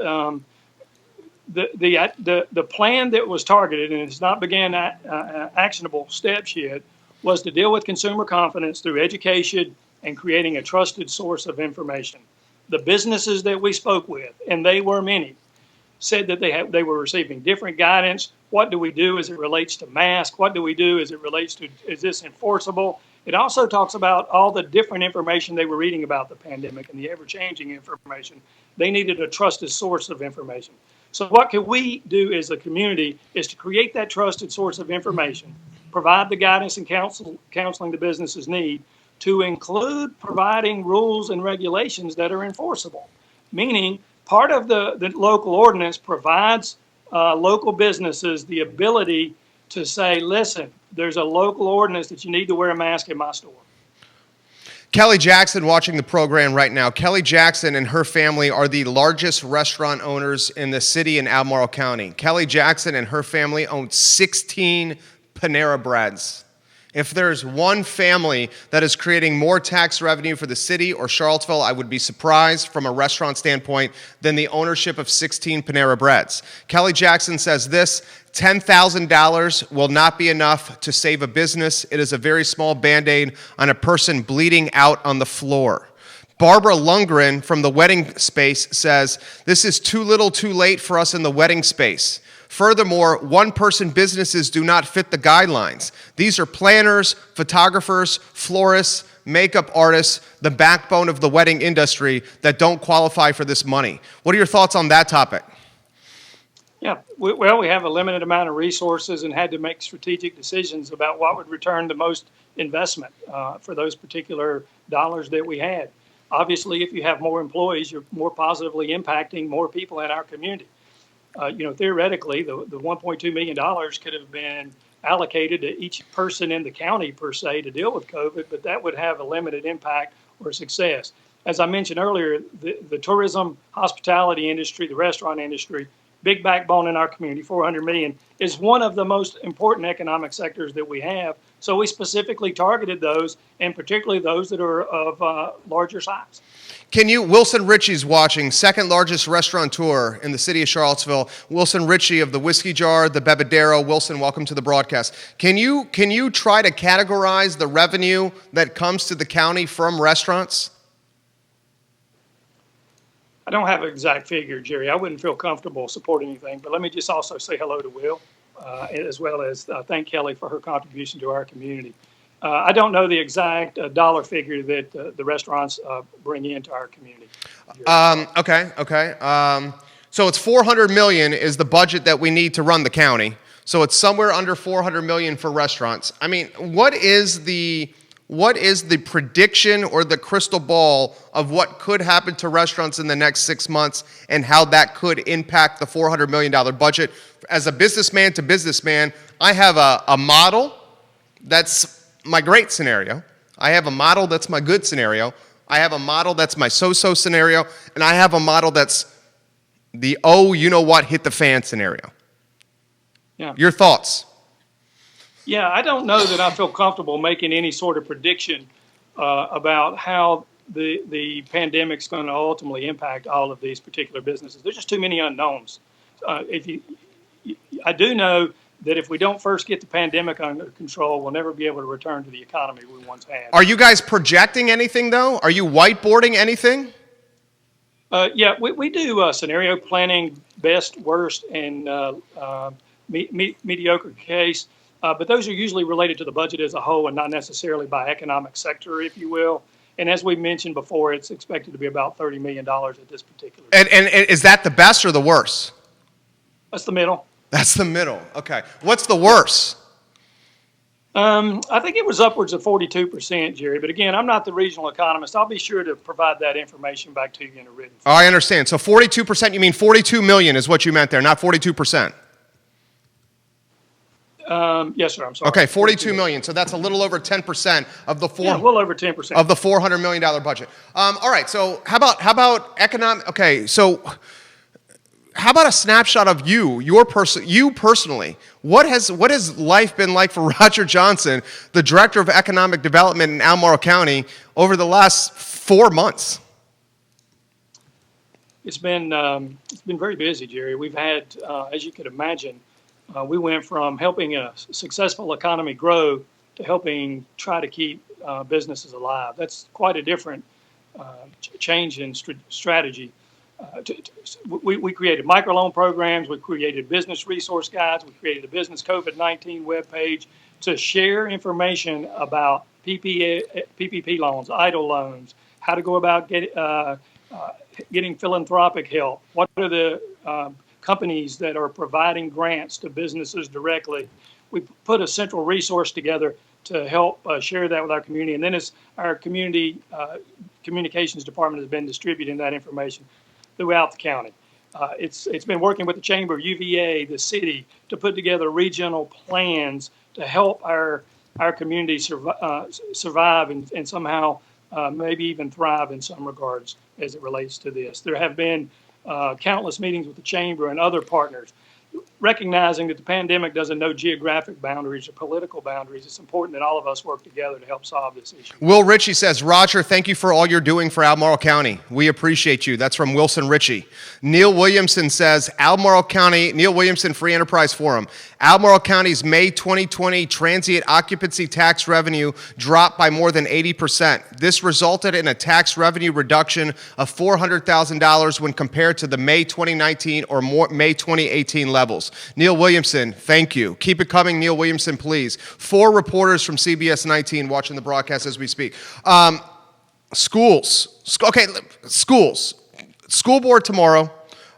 the plan that was targeted, and it's not began actionable steps yet, was to deal with consumer confidence through education and creating a trusted source of information. The businesses that we spoke with, and they were many, said that they were receiving different guidance. What do we do as it relates to masks? What do we do as it relates to, is this enforceable? It also talks about all the different information they were reading about the pandemic and the ever-changing information. They needed a trusted source of information. So what can we do as a community is to create that trusted source of information, provide the guidance and counseling the businesses need, to include providing rules and regulations that are enforceable. Meaning, part of the local ordinance provides local businesses the ability to say, listen, there's a local ordinance that you need to wear a mask in my store. Kelly Jackson watching the program right now. Kelly Jackson and her family are the largest restaurant owners in the city in Albemarle County. Kelly Jackson and her family own 16 Panera Breads. If there's one family that is creating more tax revenue for the city or Charlottesville, I would be surprised from a restaurant standpoint than the ownership of 16 Panera Breads. Kelly Jackson says this: $10,000 will not be enough to save a business. It is a very small Band-Aid on a person bleeding out on the floor. Barbara Lundgren from the wedding space says, this is too little too late for us in the wedding space. Furthermore, one-person businesses do not fit the guidelines. These are planners, photographers, florists, makeup artists, the backbone of the wedding industry that don't qualify for this money. What are your thoughts on that topic? Yeah, we have a limited amount of resources and had to make strategic decisions about what would return the most investment for those particular dollars that we had. Obviously, if you have more employees, you're more positively impacting more people in our community. Theoretically, the $1.2 million could have been allocated to each person in the county, per se, to deal with COVID, but that would have a limited impact or success. As I mentioned earlier, the tourism, hospitality industry, the restaurant industry big backbone in our community, 400 million, is one of the most important economic sectors that we have. So we specifically targeted those, and particularly those that are of larger size. Wilson Ritchie's watching, second largest restaurateur in the city of Charlottesville. Wilson Ritchie of the Whiskey Jar, the Bebedero. Wilson, welcome to the broadcast. Can you try to categorize the revenue that comes to the county from restaurants? I don't have an exact figure, Jerry. I wouldn't feel comfortable supporting anything, but let me just also say hello to Will, as well as thank Kelly for her contribution to our community. I don't know the exact dollar figure that the restaurants bring into our community. Okay. So it's 400 million is the budget that we need to run the county. So it's somewhere under 400 million for restaurants. I mean, what is the prediction or the crystal ball of what could happen to restaurants in the next 6 months and how that could impact the $400 million budget? As a businessman to businessman, I have a model that's my great scenario. I have a model that's my good scenario. I have a model that's my so-so scenario. And I have a model that's the hit the fan scenario. Yeah. Your thoughts? Yeah, I don't know that I feel comfortable making any sort of prediction about how the pandemic's going to ultimately impact all of these particular businesses. There's just too many unknowns. I do know that if we don't first get the pandemic under control, we'll never be able to return to the economy we once had. Are you guys projecting anything, though? Are you whiteboarding anything? Yeah, we do scenario planning, best, worst, and mediocre case. But those are usually related to the budget as a whole and not necessarily by economic sector, if you will. And as we mentioned before, it's expected to be about $30 million at this particular time. And is that the best or the worst? That's the middle. That's the middle. Okay. What's the worst? I think it was upwards of 42%, Jerry. But again, I'm not the regional economist. I'll be sure to provide that information back to you in a written form. Oh, I understand. So 42%, you mean 42 million is what you meant there, not 42%. Yes, sir. I'm sorry. Okay, 42 million. So that's a little over 10% of the a little over 10% of the $400 million budget. All right. So how about economic? Okay. So how about a snapshot of you personally? What has life been like for Roger Johnson, the Director of Economic Development in Albemarle County, over the last 4 months? It's been very busy, Jerry. We've had, as you could imagine, we went from helping a successful economy grow to helping try to keep businesses alive. That's quite a different change in strategy. We created microloan programs. We created business resource guides. We created a business COVID-19 webpage to share information about PPP loans, EIDL loans, how to go about getting philanthropic help. What are the companies that are providing grants to businesses directly? We put a central resource together to help share that with our community. And then as our community communications department has been distributing that information throughout the county. It's been working with the chamber, UVA, the city, to put together regional plans to help our community survive and somehow maybe even thrive in some regards as it relates to this. There have been countless meetings with the chamber and other partners, recognizing that the pandemic doesn't know geographic boundaries or political boundaries. It's important that all of us work together to help solve this issue. Will Ritchie says, Roger, thank you for all you're doing for Albemarle County. We appreciate you. That's from Wilson Ritchie. Neil Williamson says, Albemarle County, Neil Williamson, Free Enterprise Forum. Albemarle County's May 2020 transient occupancy tax revenue dropped by more than 80%. This resulted in a tax revenue reduction of $400,000 when compared to the May 2019 or May 2018 levels. Neil Williamson, thank you. Keep it coming, Neil Williamson, please. 4 reporters from CBS 19 watching the broadcast as we speak. Schools. School board tomorrow.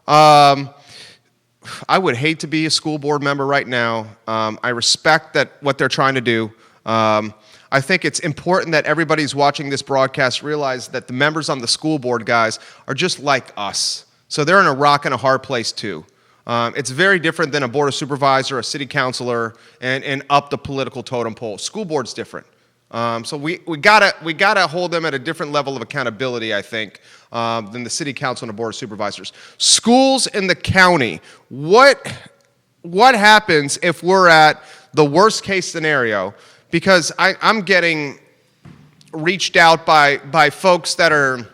I would hate to be a school board member right now. I respect what they're trying to do. I think it's important that everybody's watching this broadcast realize that the members on the school board, guys, are just like us. So they're in a rock and a hard place too. It's very different than a board of supervisor, a city councilor, and up the political totem pole. School board's different. So we gotta hold them at a different level of accountability, I think, than the city council and the board of supervisors. Schools in the county. What happens if we're at the worst case scenario? Because I'm getting reached out by folks that are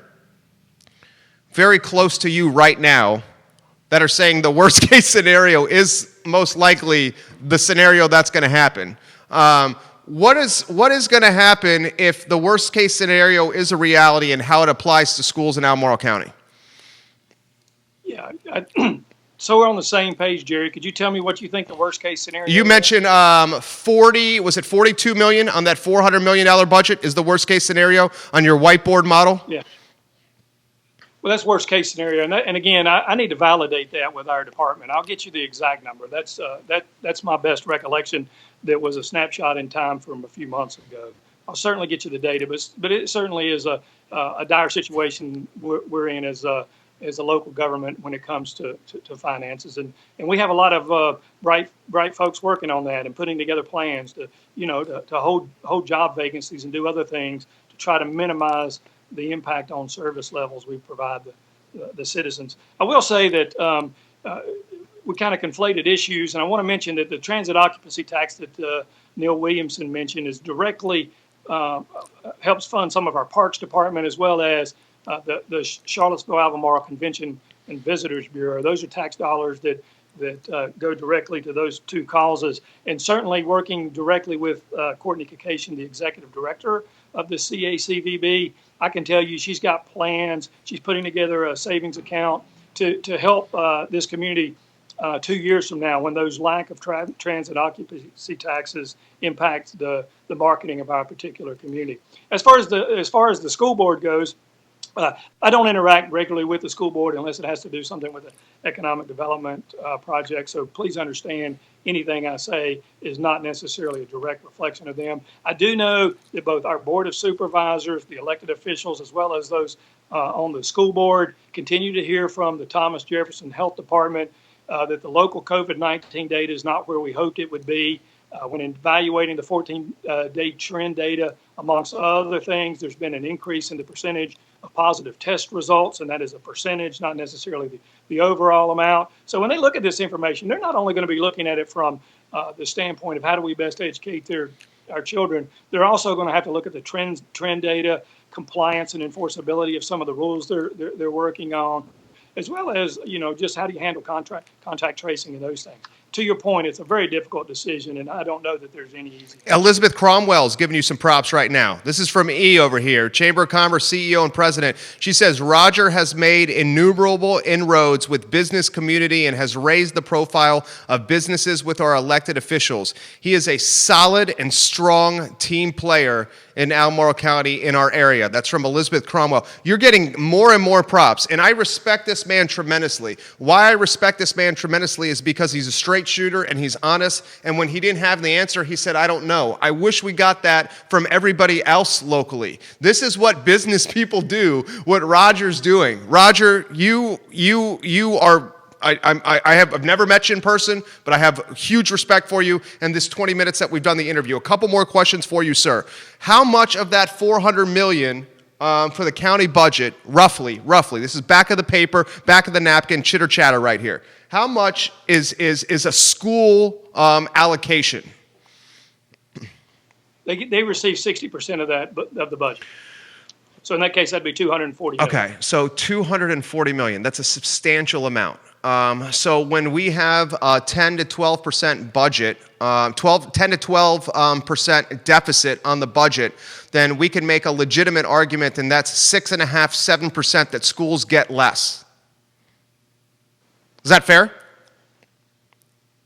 very close to you right now that are saying the worst case scenario is most likely the scenario that's going to happen. What is going to happen if the worst case scenario is a reality and how it applies to schools in Albemarle County? Yeah, so we're on the same page, Jerry. Could you tell me what you think the worst case scenario is? You mentioned 42 million on that $400 million budget is the worst case scenario on your whiteboard model? Yeah. Well, that's worst case scenario, and again, I need to validate that with our department. I'll get you the exact number. That's my best recollection. That was a snapshot in time from a few months ago. I'll certainly get you the data, but it certainly is a dire situation we're in as a local government when it comes to finances, and we have a lot of bright folks working on that and putting together plans to hold job vacancies and do other things to try to minimize the impact on service levels we provide the citizens. I will say that we kind of conflated issues, and I want to mention that the transit occupancy tax that Neil Williamson mentioned is directly helps fund some of our parks department as well as the Charlottesville Albemarle Convention and Visitors Bureau. Those are tax dollars that go directly to those two causes, and certainly working directly with Courtney Kakashian, the executive director of the CACVB. I can tell you she's got plans. She's putting together a savings account to help this community 2 years from now, when those lack of transit occupancy taxes impact the marketing of our particular community. As far as the school board goes, I don't interact regularly with the school board unless it has to do something with an economic development project. So please understand, anything I say is not necessarily a direct reflection of them. I do know that both our board of supervisors, the elected officials, as well as those on the school board, continue to hear from the Thomas Jefferson Health Department that the local COVID-19 data is not where we hoped it would be. When evaluating the 14-day trend data, amongst other things, there's been an increase in the percentage of positive test results, and that is a percentage, not necessarily the overall amount. So when they look at this information, they're not only going to be looking at it from the standpoint of how do we best educate our children, they're also going to have to look at the trend data, compliance and enforceability of some of the rules they're working on, as well as, just how do you handle contact tracing and those things. To your point, it's a very difficult decision, and I don't know that there's any easy. Elizabeth Cromwell's giving you some props right now. This is from E over here, Chamber of Commerce CEO and President. She says, Roger has made innumerable inroads with business community and has raised the profile of businesses with our elected officials. He is a solid and strong team player in Albemarle County in our area. That's from Elizabeth Cromwell. You're getting more and more props, and I respect this man tremendously. Why I respect this man tremendously is because he's a straight shooter and he's honest, and when he didn't have the answer, he said, I don't know. I wish we got that from everybody else locally. This is what business people do, what Roger's doing. Roger, you are... I've never met you in person, but I have huge respect for you and this 20 minutes that we've done the interview. A couple more questions for you, sir. How much of that $400 million for the county budget, roughly, this is back of the paper, back of the napkin, chitter chatter right here. How much is a school allocation? They receive 60% of that of the budget. So in that case, that'd be $240 million. Okay, so $240 million. That's a substantial amount. So when we have a 10 to 12% budget, 10 to 12% deficit on the budget, then we can make a legitimate argument, and that's 6.5%, 7% that schools get less. Is that fair?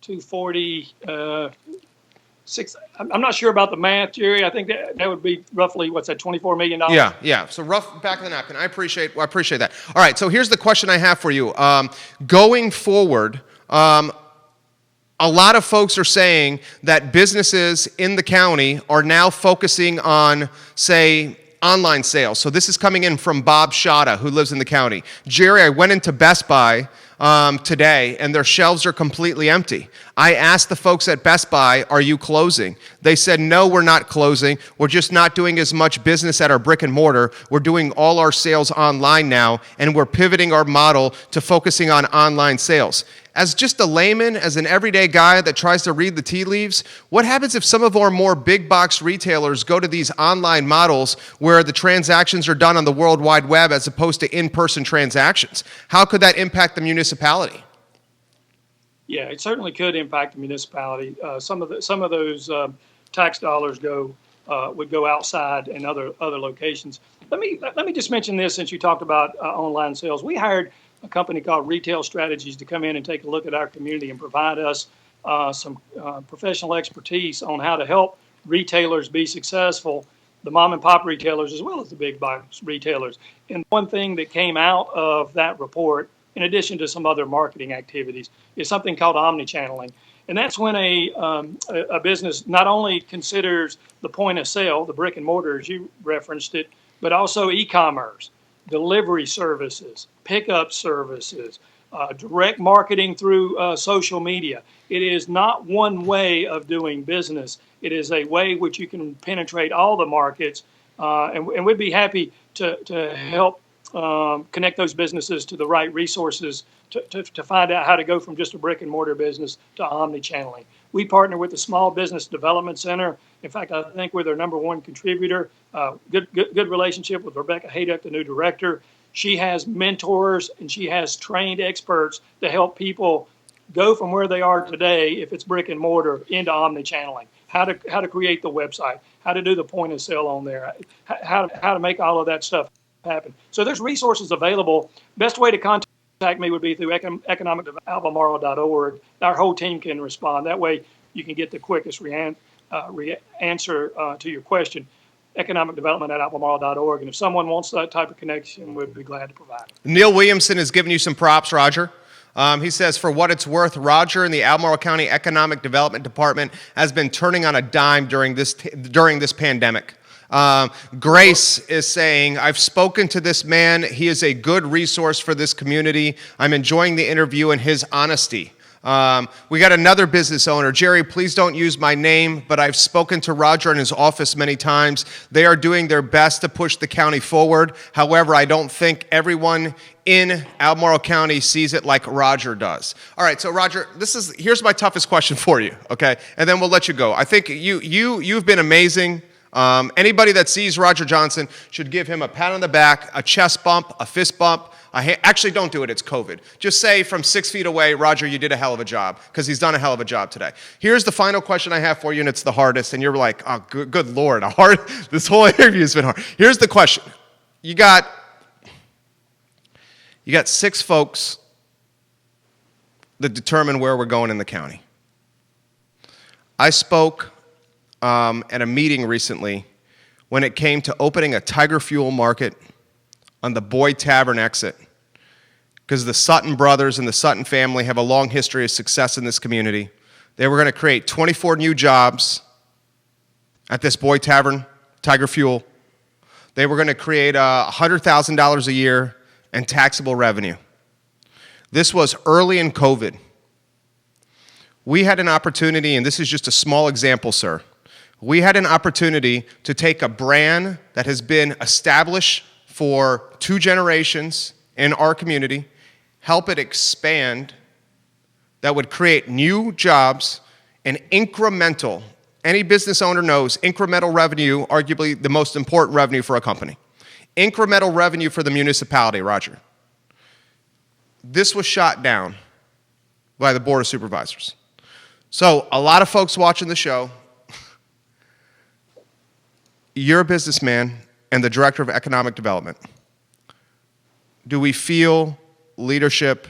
240, six. I'm not sure about the math, Jerry. I think that would be roughly, what's that, $24 million? Yeah. So rough back of the napkin. I appreciate that. All right, so here's the question I have for you. Going forward, a lot of folks are saying that businesses in the county are now focusing on, say, online sales. So this is coming in from Bob Shada, who lives in the county. Jerry, I went into Best Buy today, and their shelves are completely empty. I asked the folks at Best Buy, are you closing? They said, no, we're not closing. We're just not doing as much business at our brick and mortar. We're doing all our sales online now, and we're pivoting our model to focusing on online sales. As just a layman, as an everyday guy that tries to read the tea leaves, what happens if some of our more big box retailers go to these online models where the transactions are done on the World Wide Web as opposed to in-person transactions? How could that impact the municipality? Yeah, it certainly could impact the municipality. Some of those tax dollars would go outside and other locations. Let me just mention this since you talked about online sales. We hired a company called Retail Strategies to come in and take a look at our community and provide us some professional expertise on how to help retailers be successful, the mom and pop retailers as well as the big box retailers. And one thing that came out of that report, in addition to some other marketing activities, is something called omni-channeling. And that's when a business not only considers the point of sale, the brick and mortar as you referenced it, but also e-commerce, delivery services, pickup services, direct marketing through social media. It is not one way of doing business. It is a way which you can penetrate all the markets, and we'd be happy to help connect those businesses to the right resources to find out how to go from just a brick and mortar business to omni-channeling. We partner with the Small Business Development Center. In fact, I think we're their #1 contributor. Good relationship with Rebecca Hayduck, the new director. She has mentors and she has trained experts to help people go from where they are today, if it's brick and mortar, into omni-channeling. How to create the website, how to do the point of sale on there, how to make all of that stuff happen. So there's resources available. Best way to contact me would be through economic.albemarle.org. Our whole team can respond. That way you can get the quickest answer to your question. economicdevelopment@albemarle.org. And if someone wants that type of connection, we'd be glad to provide it. Neil Williamson has given you some props, Roger. He says, for what it's worth, Roger and the Albemarle County Economic Development Department has been turning on a dime during this pandemic. Grace is saying, I've spoken to this man. He is a good resource for this community. I'm enjoying the interview and his honesty. We got another business owner. Jerry, please don't use my name, but I've spoken to Roger in his office many times. They are doing their best to push the county forward. However, I don't think everyone in Albemarle County sees it like Roger does. All right, so Roger, here's my toughest question for you, okay? And then we'll let you go. I think you've been amazing. Anybody that sees Roger Johnson should give him a pat on the back, a chest bump, a fist bump. Actually, don't do it. It's COVID. Just say from 6 feet away, Roger, you did a hell of a job, because he's done a hell of a job today. Here's the final question I have for you, and it's the hardest. And you're like, oh, good Lord, this whole interview has been hard. Here's the question. You got 6 folks that determine where we're going in the county. I spoke at a meeting recently when it came to opening a Tiger Fuel market on the Boyd Tavern exit, because the Sutton brothers and the Sutton family have a long history of success in this community. They were going to create 24 new jobs at this Boyd Tavern, Tiger Fuel. They were going to create $100,000 a year in taxable revenue. This was early in COVID. We had an opportunity, and this is just a small example, sir. We had an opportunity to take a brand that has been established for 2 generations in our community, help it expand, that would create new jobs and incremental. Any business owner knows incremental revenue, arguably the most important revenue for a company. Incremental revenue for the municipality, Roger. This was shot down by the Board of Supervisors. So a lot of folks watching the show, you're a businessman and the Director of Economic Development. Do we feel leadership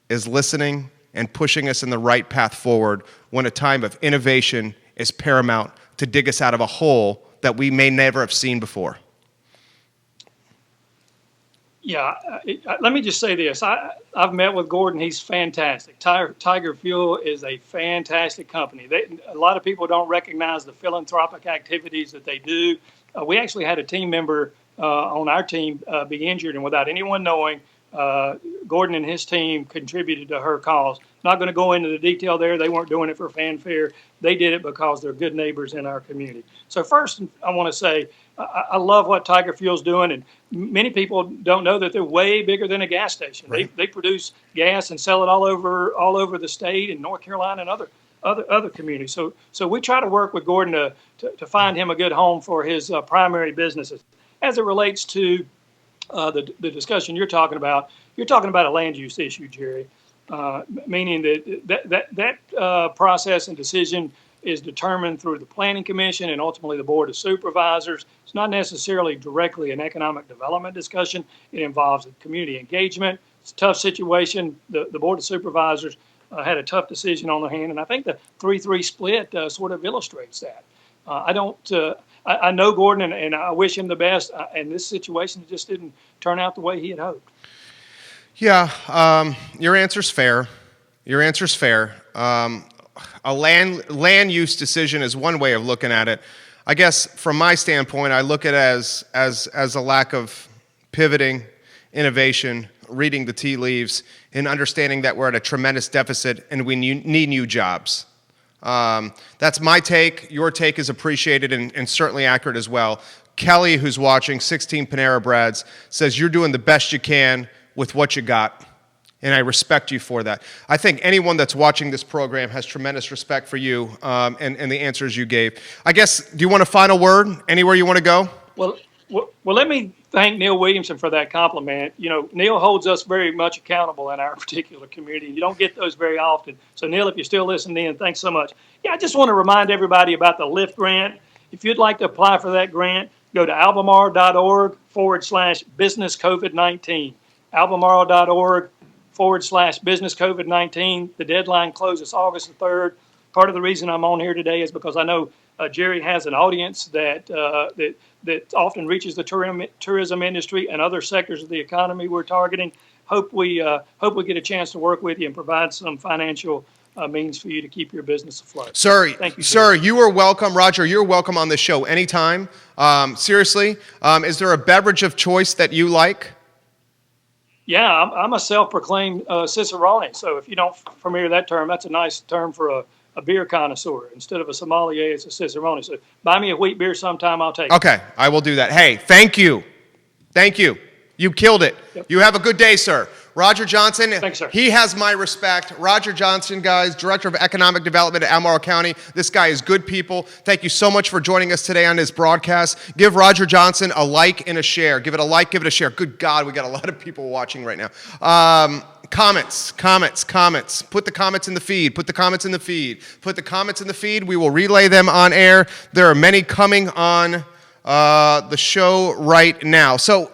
is listening and pushing us in the right path forward when a time of innovation is paramount to dig us out of a hole that we may never have seen before? Yeah, let me just say this. I've met with Gordon. He's fantastic. Tiger Fuel is a fantastic company. A lot of people don't recognize the philanthropic activities that they do. We actually had a team member on our team be injured, and without anyone knowing, Gordon and his team contributed to her cause. Not going to go into the detail there. They weren't doing it for fanfare. They did it because they're good neighbors in our community. So first, I want to say I love what Tiger Fuel's doing, and many people don't know that they're way bigger than a gas station. Right. They produce gas and sell it all over the state and North Carolina and other communities. So we try to work with Gordon to find him a good home for his primary businesses. As it relates to the discussion you're talking about a land use issue, Jerry, meaning that process and decision is determined through the Planning Commission and ultimately the Board of Supervisors. It's not necessarily directly an economic development discussion. It involves community engagement. It's a tough situation. The Board of Supervisors had a tough decision on their hand, and I think the 3-3 split sort of illustrates that. I know Gordon, and I wish him the best, and this situation just didn't turn out the way he had hoped. Yeah, your answer's fair. A land use decision is one way of looking at it. I guess from my standpoint, I look at it as a lack of pivoting, innovation, reading the tea leaves, and understanding that we're at a tremendous deficit and we need new jobs. That's my take. Your take is appreciated and certainly accurate as well. Kelly, who's watching, 16 Panera Breads, says you're doing the best you can with what you got, and I respect you for that. I think anyone that's watching this program has tremendous respect for you and the answers you gave. I guess, do you want a final word? Anywhere you want to go? Well, let me thank Neil Williamson for that compliment. You know, Neil holds us very much accountable in our particular community. You don't get those very often. So, Neil, if you're still listening in, thanks so much. Yeah, I just want to remind everybody about the Lyft grant. If you'd like to apply for that grant, go to albemarle.org/business COVID-19. albemarle.org/business COVID-19. The deadline closes August the 3rd. Part of the reason I'm on here today is because I know Jerry has an audience that often reaches the tourism industry and other sectors of the economy we're targeting. Hope we get a chance to work with you and provide some financial means for you to keep your business afloat. Sir, Thank you, sir, you are welcome. Roger, you're welcome on this show anytime. Seriously, is there a beverage of choice that you like? Yeah, I'm a self-proclaimed Cicerone. So if you don't familiar that term, that's a nice term for a beer connoisseur. Instead of a sommelier, it's a Cicerone. So buy me a wheat beer sometime, I'll take it. Okay, I will do that. Hey, thank you. Thank you. You killed it. Yep. You have a good day, sir. Roger Johnson, thanks, sir. He has my respect. Roger Johnson, guys, Director of Economic Development at Albemarle County. This guy is good people. Thank you so much for joining us today on this broadcast. Give Roger Johnson a like and a share. Give it a like, give it a share. Good God, we got a lot of people watching right now. Comments. Put the comments in the feed. Put the comments in the feed. We will relay them on air. There are many coming on the show right now. So,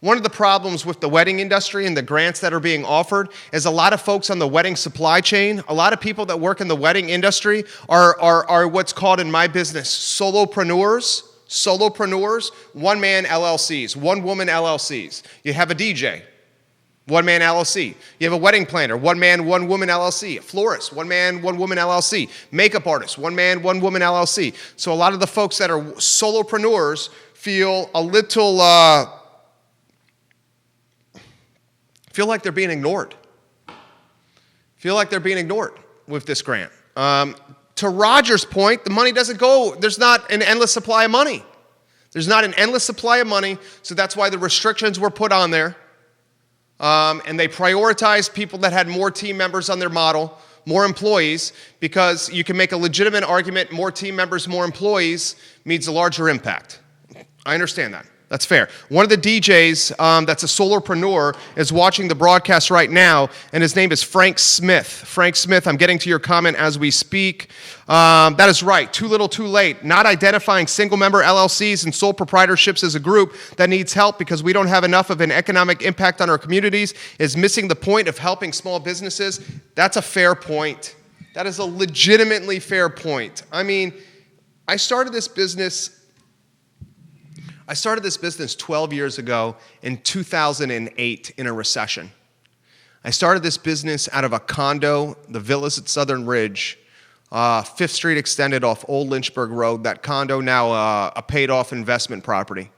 one of the problems with the wedding industry and the grants that are being offered is a lot of folks on the wedding supply chain, a lot of people that work in the wedding industry are what's called in my business solopreneurs, one-man LLCs, one-woman LLCs. You have a DJ, one-man LLC. You have a wedding planner, one-man, one-woman LLC. A florist, one-man, one-woman LLC. Makeup artist, one-man, one-woman LLC. So a lot of the folks that are solopreneurs feel a little... feel like they're being ignored. With this grant. To Roger's point, the money doesn't go, there's not an endless supply of money. So that's why the restrictions were put on there. And they prioritized people that had more team members on their model, more employees, because you can make a legitimate argument, more team members, more employees means a larger impact. I understand that. That's fair. One of the DJs that's a solopreneur is watching the broadcast right now, and his name is Frank Smith. Frank Smith, I'm getting to your comment as we speak. That is right. Too little, too late. Not identifying single-member LLCs and sole proprietorships as a group that needs help because we don't have enough of an economic impact on our communities is missing the point of helping small businesses. That's a fair point. That is a legitimately fair point. I mean, I started this business 12 years ago in 2008 in a recession. I started this business out of a condo, the Villas at Southern Ridge, 5th Street extended off Old Lynchburg Road. That condo now a paid-off investment property.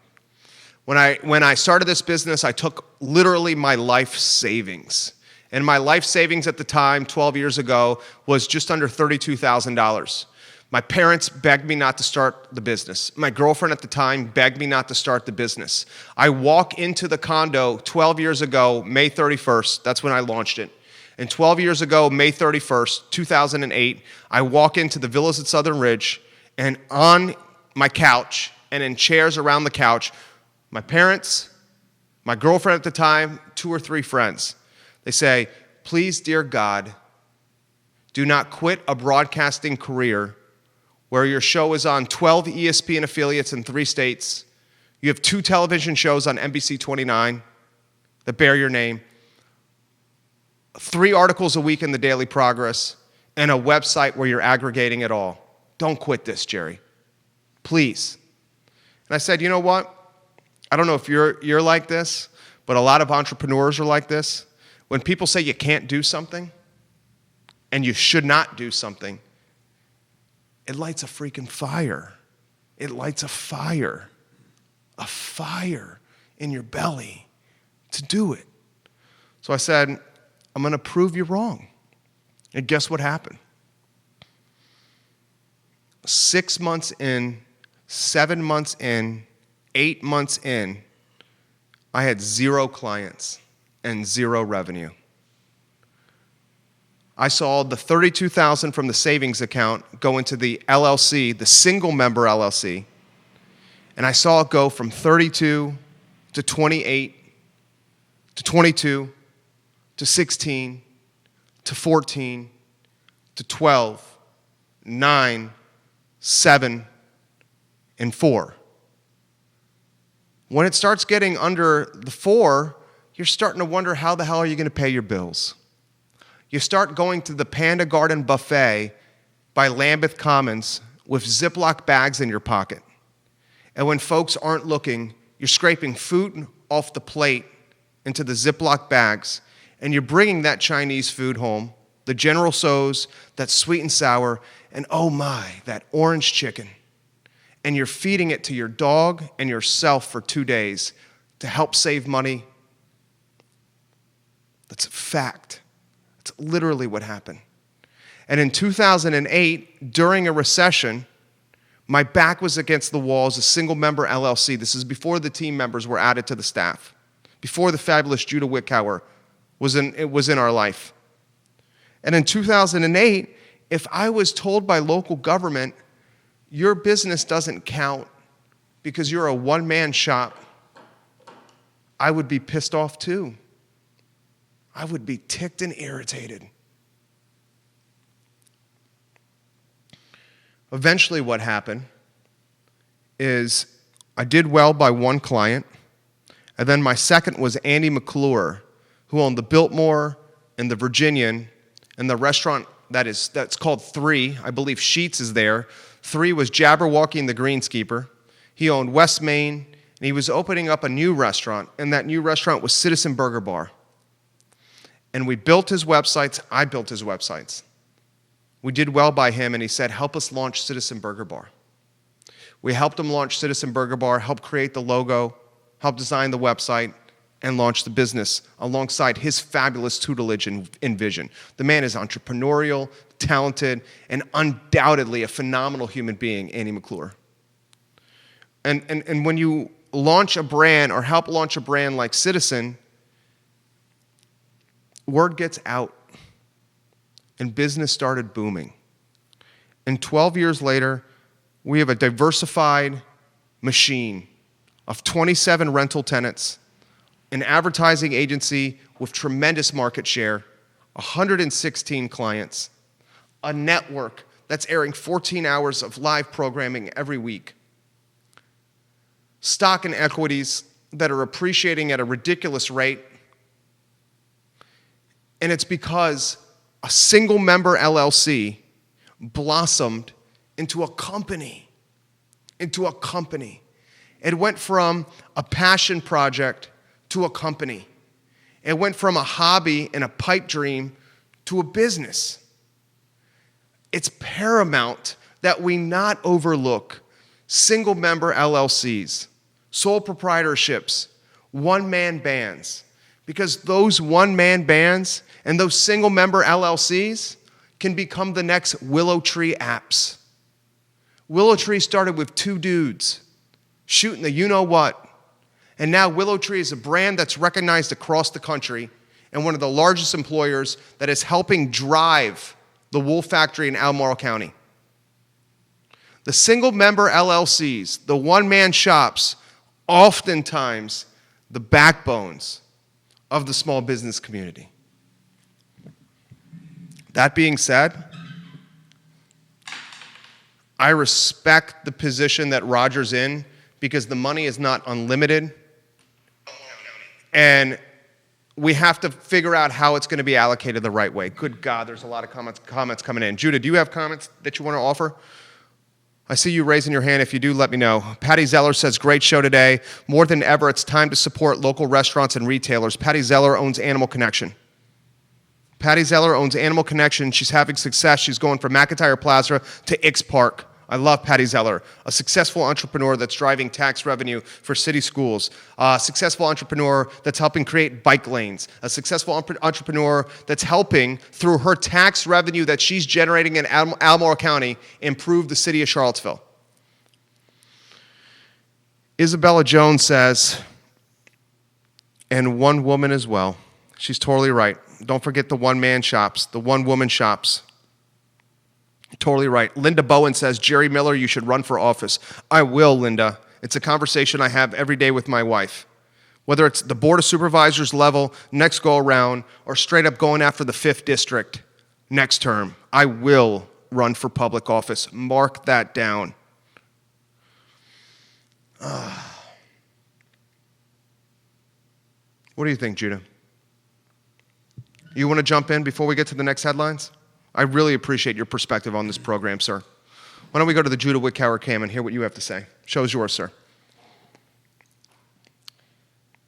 When I started this business, I took literally my life savings. And my life savings at the time, 12 years ago, was just under $32,000. My parents begged me not to start the business. My girlfriend at the time begged me not to start the business. I walk into the condo 12 years ago, May 31st, that's when I launched it. And 12 years ago, May 31st, 2008, I walk into the Villas at Southern Ridge, and on my couch and in chairs around the couch, my parents, my girlfriend at the time, 2 or 3 friends. They say, please, dear God, do not quit a broadcasting career where your show is on 12 ESPN affiliates in 3 states. You have 2 television shows on NBC 29 that bear your name, 3 articles a week in the Daily Progress, and a website where you're aggregating it all. Don't quit this, Jerry. Please. And I said, you know what? I don't know if you're like this, but a lot of entrepreneurs are like this. When people say you can't do something and you should not do something, it lights a freaking fire. It lights a fire in your belly to do it. So I said, I'm going to prove you wrong. And guess what happened? 6 months in, 7 months in, 8 months in, I had 0 clients and 0 revenue. I saw the $32,000 from the savings account go into the LLC, the single member LLC, and I saw it go from 32 to 28 to 22 to 16 to 14 to 12, 9, 7, and 4. When it starts getting under the 4, you're starting to wonder how the hell are you going to pay your bills. You start going to the Panda Garden Buffet by Lambeth Commons with Ziploc bags in your pocket. And when folks aren't looking, you're scraping food off the plate into the Ziploc bags, and you're bringing that Chinese food home, the General Tso's, that sweet and sour, and oh my, that orange chicken. And you're feeding it to your dog and yourself for 2 days to help save money. That's a fact. That's literally what happened. And in 2008, during a recession, my back was against the wall as a single-member LLC. This is before the team members were added to the staff, before the fabulous Judah Wickhauer was in our life. And in 2008, if I was told by local government, your business doesn't count because you're a one-man shop, I would be pissed off too. I would be ticked and irritated. Eventually what happened is I did well by one client, and then my second was Andy McClure, who owned the Biltmore and the Virginian, and the restaurant that's called 3. I believe Sheets is there. 3 was Jabberwocky and the Greenskeeper. He owned West Main, and he was opening up a new restaurant, and that new restaurant was Citizen Burger Bar. And we built his websites. I built his websites. We did well by him, and he said, help us launch Citizen Burger Bar. We helped him launch Citizen Burger Bar, helped create the logo, helped design the website, and launch the business alongside his fabulous tutelage and vision. The man is entrepreneurial, talented, and undoubtedly a phenomenal human being, Andy McClure. And when you launch a brand or help launch a brand like Citizen, word gets out, and business started booming. And 12 years later, we have a diversified machine of 27 rental tenants, an advertising agency with tremendous market share, 116 clients, a network that's airing 14 hours of live programming every week, stock and equities that are appreciating at a ridiculous rate. And it's because a single member LLC blossomed into a company. It went from a passion project to a company. It went from a hobby and a pipe dream to a business. It's paramount that we not overlook single member LLCs sole proprietorships, one-man bands, because those one-man bands and those single-member LLCs can become the next Willow Tree apps. Willow Tree started with 2 dudes shooting the you-know-what, and now Willow Tree is a brand that's recognized across the country and one of the largest employers that is helping drive the wool factory in Albemarle County. The single-member LLCs, the one-man shops, oftentimes the backbones of the small business community. That being said, I respect the position that Roger's in because the money is not unlimited, and we have to figure out how it's going to be allocated the right way. Good God, there's a lot of comments coming in. Judah, do you have comments that you want to offer? I see you raising your hand. If you do, let me know. Patty Zeller says, great show today. More than ever, it's time to support local restaurants and retailers. Patty Zeller owns Animal Connection. Patty Zeller owns Animal Connection. She's having success. She's going from McIntyre Plaza to Ix Park. I love Patty Zeller, a successful entrepreneur that's driving tax revenue for city schools, a successful entrepreneur that's helping create bike lanes, a successful entrepreneur that's helping, through her tax revenue that she's generating in Albemarle County, improve the city of Charlottesville. Isabella Jones says, and one woman as well. She's totally right. Don't forget the one-man shops, the one-woman shops. Totally right. Linda Bowen says, Jerry Miller, you should run for office. I will, Linda. It's a conversation I have every day with my wife. Whether it's the Board of Supervisors level, next go around, or straight up going after the 5th District next term, I will run for public office. Mark that down. What do you think, Judah? You want to jump in before we get to the next headlines? I really appreciate your perspective on this program, sir. Why don't we go to the Judah Wickower cam and hear what you have to say? Show's yours, sir.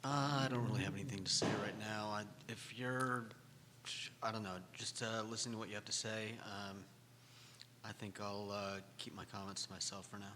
I don't really have anything to say right now. If you're, I don't know, just listening to what you have to say, I think I'll keep my comments to myself for now.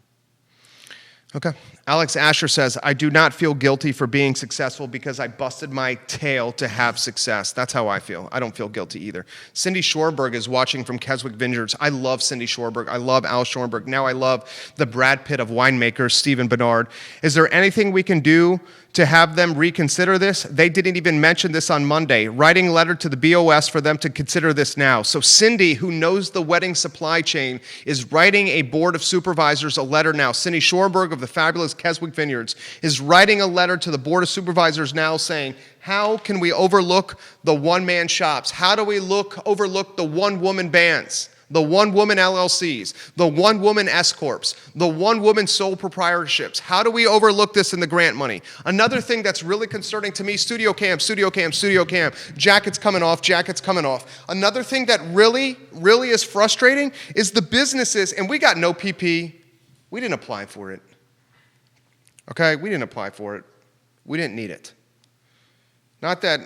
Okay. Alex Asher says, I do not feel guilty for being successful because I busted my tail to have success. That's how I feel. I don't feel guilty either. Cindy Shorberg is watching from Keswick Vineyards. I love Cindy Shorberg. I love Al Shorberg. Now I love the Brad Pitt of winemakers, Stephen Bernard. Is there anything we can do to have them reconsider this? They didn't even mention this on Monday. Writing a letter to the BOS for them to consider this now. So Cindy, who knows the wedding supply chain, is writing a board of supervisors a letter now. Cindy Shorberg of the fabulous Keswick Vineyards is writing a letter to the board of supervisors now saying, how can we overlook the one-man shops? How do we overlook the one-woman bands? The one-woman LLCs, the one-woman S-Corps, the one-woman sole proprietorships. How do we overlook this in the grant money? Another thing that's really concerning to me, studio cam, jackets coming off. Another thing that really is frustrating is the businesses, and we got no PP. We didn't apply for it. Okay, we didn't apply for it. We didn't need it. Not that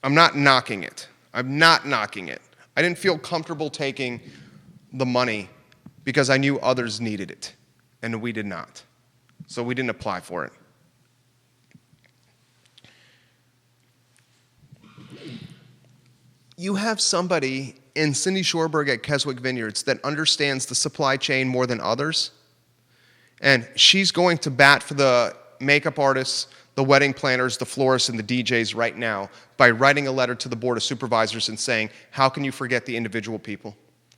I'm not knocking it. I'm not knocking it. I didn't feel comfortable taking the money because I knew others needed it, and we did not. So we didn't apply for it. You have somebody in Cindy Shorberg at Keswick Vineyards that understands the supply chain more than others, and she's going to bat for the makeup artists, the wedding planners, the florists, and the DJs right now by writing a letter to the Board of Supervisors and saying, how can you forget the individual people,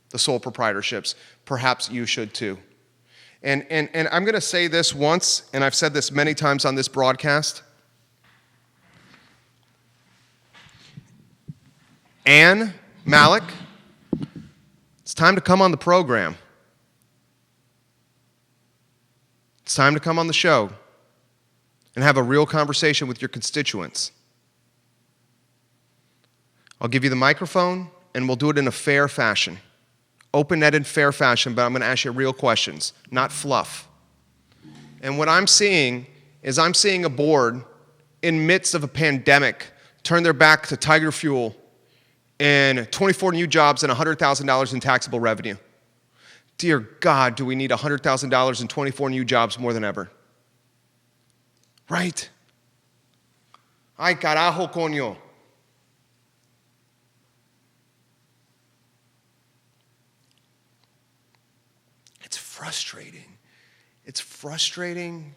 the sole proprietorships? Perhaps you should too. And I'm going to say this once, and I've said this many times on this broadcast. Ann Malik, it's time to come on the program. It's time to come on the show and have a real conversation with your constituents. I'll give you the microphone, and we'll do it in a fair fashion. Open-ended, fair fashion, but I'm going to ask you real questions, not fluff. And what I'm seeing is I'm seeing a board in midst of a pandemic turn their back to Tiger Fuel and 24 new jobs and $100,000 in taxable revenue. Dear God, do we need $100,000 and 24 new jobs more than ever? Right? Ay, carajo, coño. It's frustrating. It's frustrating.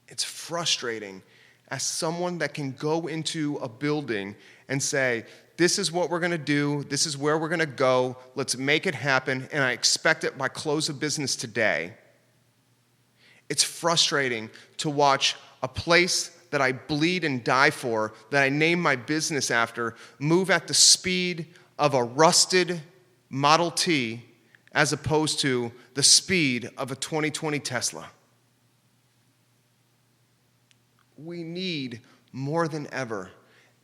It's frustrating as someone that can go into a building and say, this is what we're going to do. This is where we're going to go. Let's make it happen. And I expect it by close of business today. It's frustrating to watch a place that I bleed and die for, that I name my business after, move at the speed of a rusted Model T as opposed to the speed of a 2020 Tesla. We need more than ever.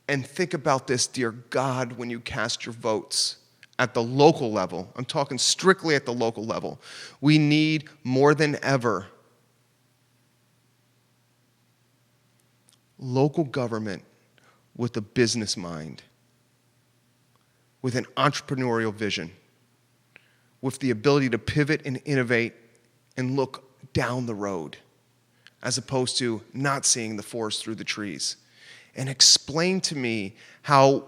And think about this, dear God, when you cast your votes at the local level. I'm talking strictly at the local level. We need more than ever local government with a business mind, with an entrepreneurial vision, with the ability to pivot and innovate and look down the road, as opposed to not seeing the forest through the trees. And explain to me how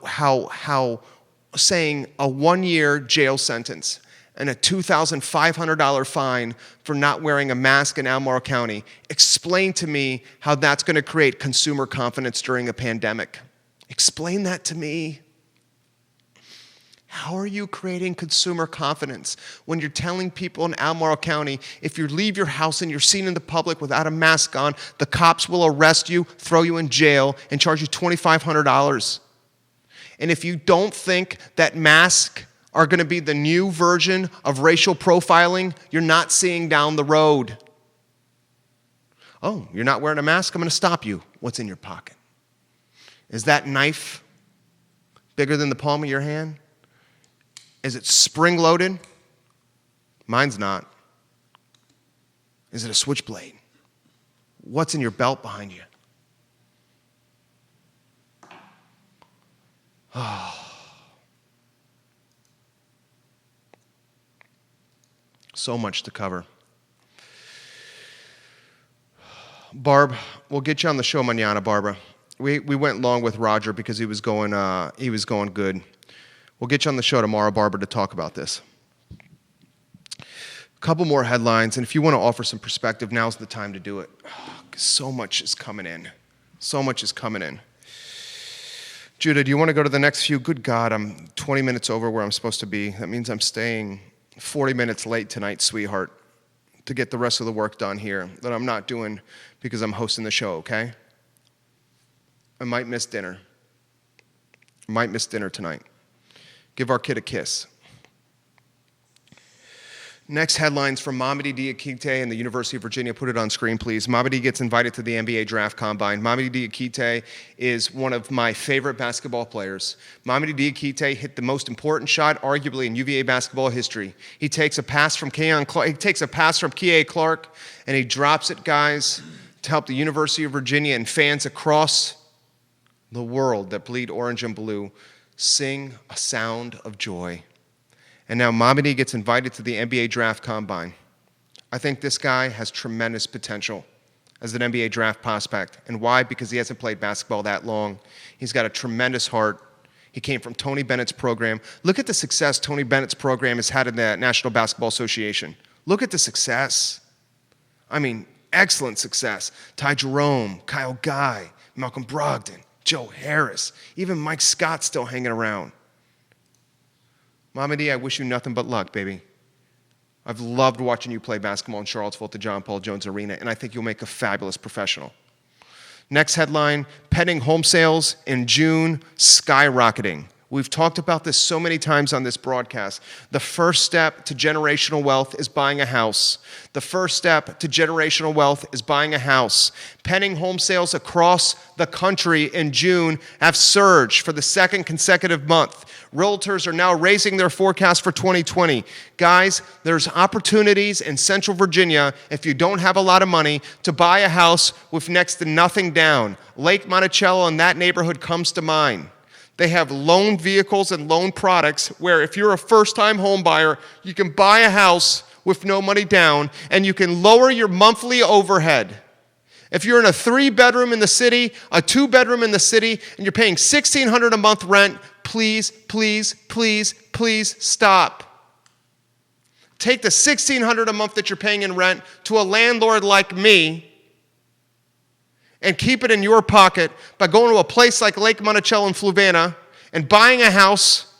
saying a 1-year jail sentence and a $2,500 fine for not wearing a mask in Albemarle County, explain to me how that's going to create consumer confidence during a pandemic. Explain that to me. How are you creating consumer confidence when you're telling people in Albemarle County, if you leave your house and you're seen in the public without a mask on, the cops will arrest you, throw you in jail, and charge you $2,500? And if you don't think that masks are going to be the new version of racial profiling, you're not seeing down the road. Oh, you're not wearing a mask? I'm going to stop you. What's in your pocket? Is that knife bigger than the palm of your hand? Is it spring-loaded? Mine's not. Is it a switchblade? What's in your belt behind you? Oh. So much to cover. Barb, we'll get you on the show mañana, Barbara. We went long with Roger because he was going good. We'll get you on the show tomorrow, Barbara, to talk about this. A couple more headlines, and if you want to offer some perspective, now's the time to do it. So much is coming in. So much is coming in. Judah, do you want to go to the next few? Good God, I'm 20 minutes over where I'm supposed to be. That means I'm staying 40 minutes late tonight, sweetheart, to get the rest of the work done here that I'm not doing because I'm hosting the show, okay? I might miss dinner. I might miss dinner tonight. Give our kid a kiss. Next headlines from Mamadi Diakite and the University of Virginia. Put it on screen, please. Mamadi gets invited to the NBA Draft Combine. Mamadi Diakite is one of my favorite basketball players. Mamadi Diakite hit the most important shot, arguably, in UVA basketball history. He takes a pass from Keion Clark, and he drops it, guys, to help the University of Virginia and fans across the world that bleed orange and blue sing a sound of joy. And now Mamadi gets invited to the NBA Draft Combine. I think this guy has tremendous potential as an NBA draft prospect. And why? Because he hasn't played basketball that long. He's got a tremendous heart. He came from Tony Bennett's program. Look at the success Tony Bennett's program has had in the National Basketball Association. Look at the success. I mean, excellent success. Ty Jerome, Kyle Guy, Malcolm Brogdon, Joe Harris, even Mike Scott still hanging around. Mamadi, I wish you nothing but luck, baby. I've loved watching you play basketball in Charlottesville at the John Paul Jones Arena, and I think you'll make a fabulous professional. Next headline, pending home sales in June skyrocketing. We've talked about this so many times on this broadcast. The first step to generational wealth is buying a house. The first step to generational wealth is buying a house. Pending home sales across the country in June have surged for the second consecutive month. Realtors are now raising their forecast for 2020. Guys, there's opportunities in Central Virginia, if you don't have a lot of money, to buy a house with next to nothing down. Lake Monticello in that neighborhood comes to mind. They have loan vehicles and loan products where if you're a first-time home buyer, you can buy a house with no money down and you can lower your monthly overhead. If you're in a 3-bedroom in the city, a 2-bedroom in the city, and you're paying $1,600 a month rent, please, please, please, please stop. Take the $1,600 a month that you're paying in rent to a landlord like me and keep it in your pocket by going to a place like Lake Monticello in Fluvanna and buying a house,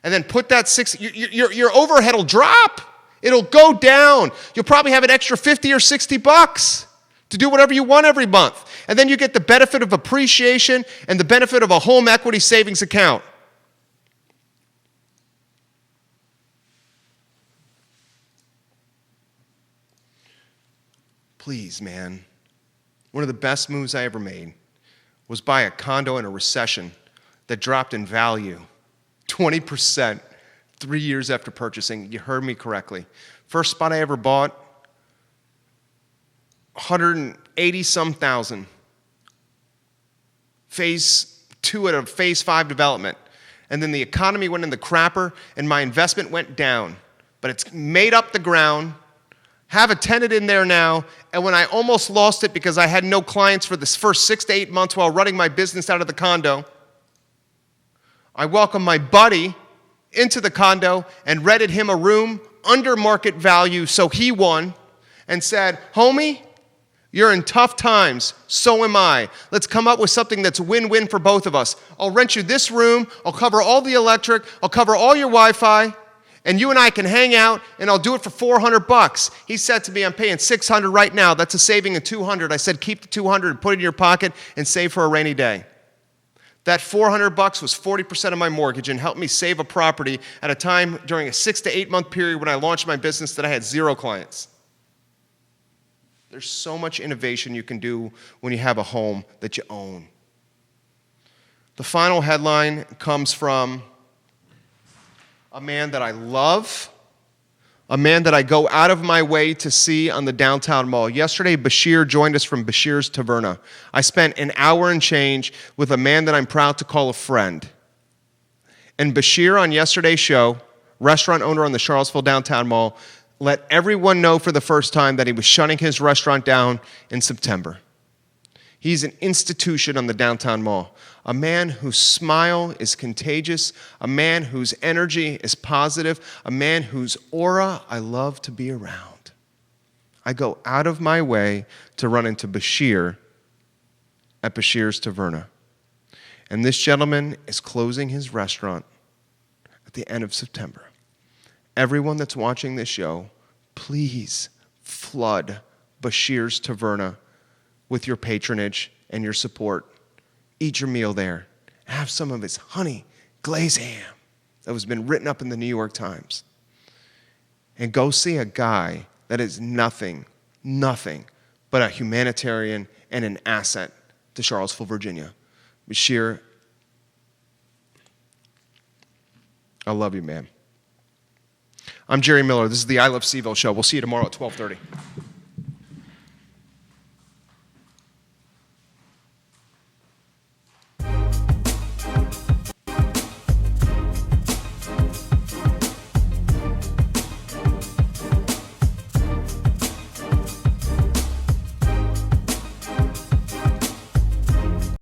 and then put that your overhead will drop. It'll go down. You'll probably have an extra $50 or $60 to do whatever you want every month. And then you get the benefit of appreciation and the benefit of a home equity savings account. Please, man. One of the best moves I ever made was buy a condo in a recession that dropped in value 20% 3 years after purchasing. You heard me correctly. First spot I ever bought, 180-some thousand. Phase 2 at a phase 5 development. And then the economy went in the crapper and my investment went down. But it's made up the ground. Have a tenant in there now, and when I almost lost it because I had no clients for the first 6 to 8 months while running my business out of the condo, I welcomed my buddy into the condo and rented him a room under market value, so he won, and said, homie, you're in tough times, so am I. Let's come up with something that's win-win for both of us. I'll rent you this room, I'll cover all the electric, I'll cover all your Wi-Fi, and you and I can hang out, and I'll do it for $400. He said to me, I'm paying $600 right now. That's a saving of $200. I said, keep the $200 and put it in your pocket and save for a rainy day. That $400 was 40% of my mortgage and helped me save a property at a time during a 6 to 8 month period when I launched my business that I had 0 clients. There's so much innovation you can do when you have a home that you own. The final headline comes from a man that I love, a man that I go out of my way to see on the downtown mall. Yesterday, Bashir joined us from Bashir's Taverna. I spent an hour and change with a man that I'm proud to call a friend. And Bashir, on yesterday's show, restaurant owner on the Charlottesville downtown mall, let everyone know for the first time that he was shutting his restaurant down in September. He's an institution on the downtown mall. A man whose smile is contagious, a man whose energy is positive, a man whose aura I love to be around. I go out of my way to run into Bashir at Bashir's Taverna. And this gentleman is closing his restaurant at the end of September. Everyone that's watching this show, please flood Bashir's Taverna with your patronage and your support. Eat your meal there. Have some of his honey glazed ham that has been written up in the New York Times. And go see a guy that is nothing but a humanitarian and an asset to Charlottesville, Virginia. Bashir, I love you, man. I'm Jerry Miller. This is the I Love CVille Show. We'll see you tomorrow at 12:30.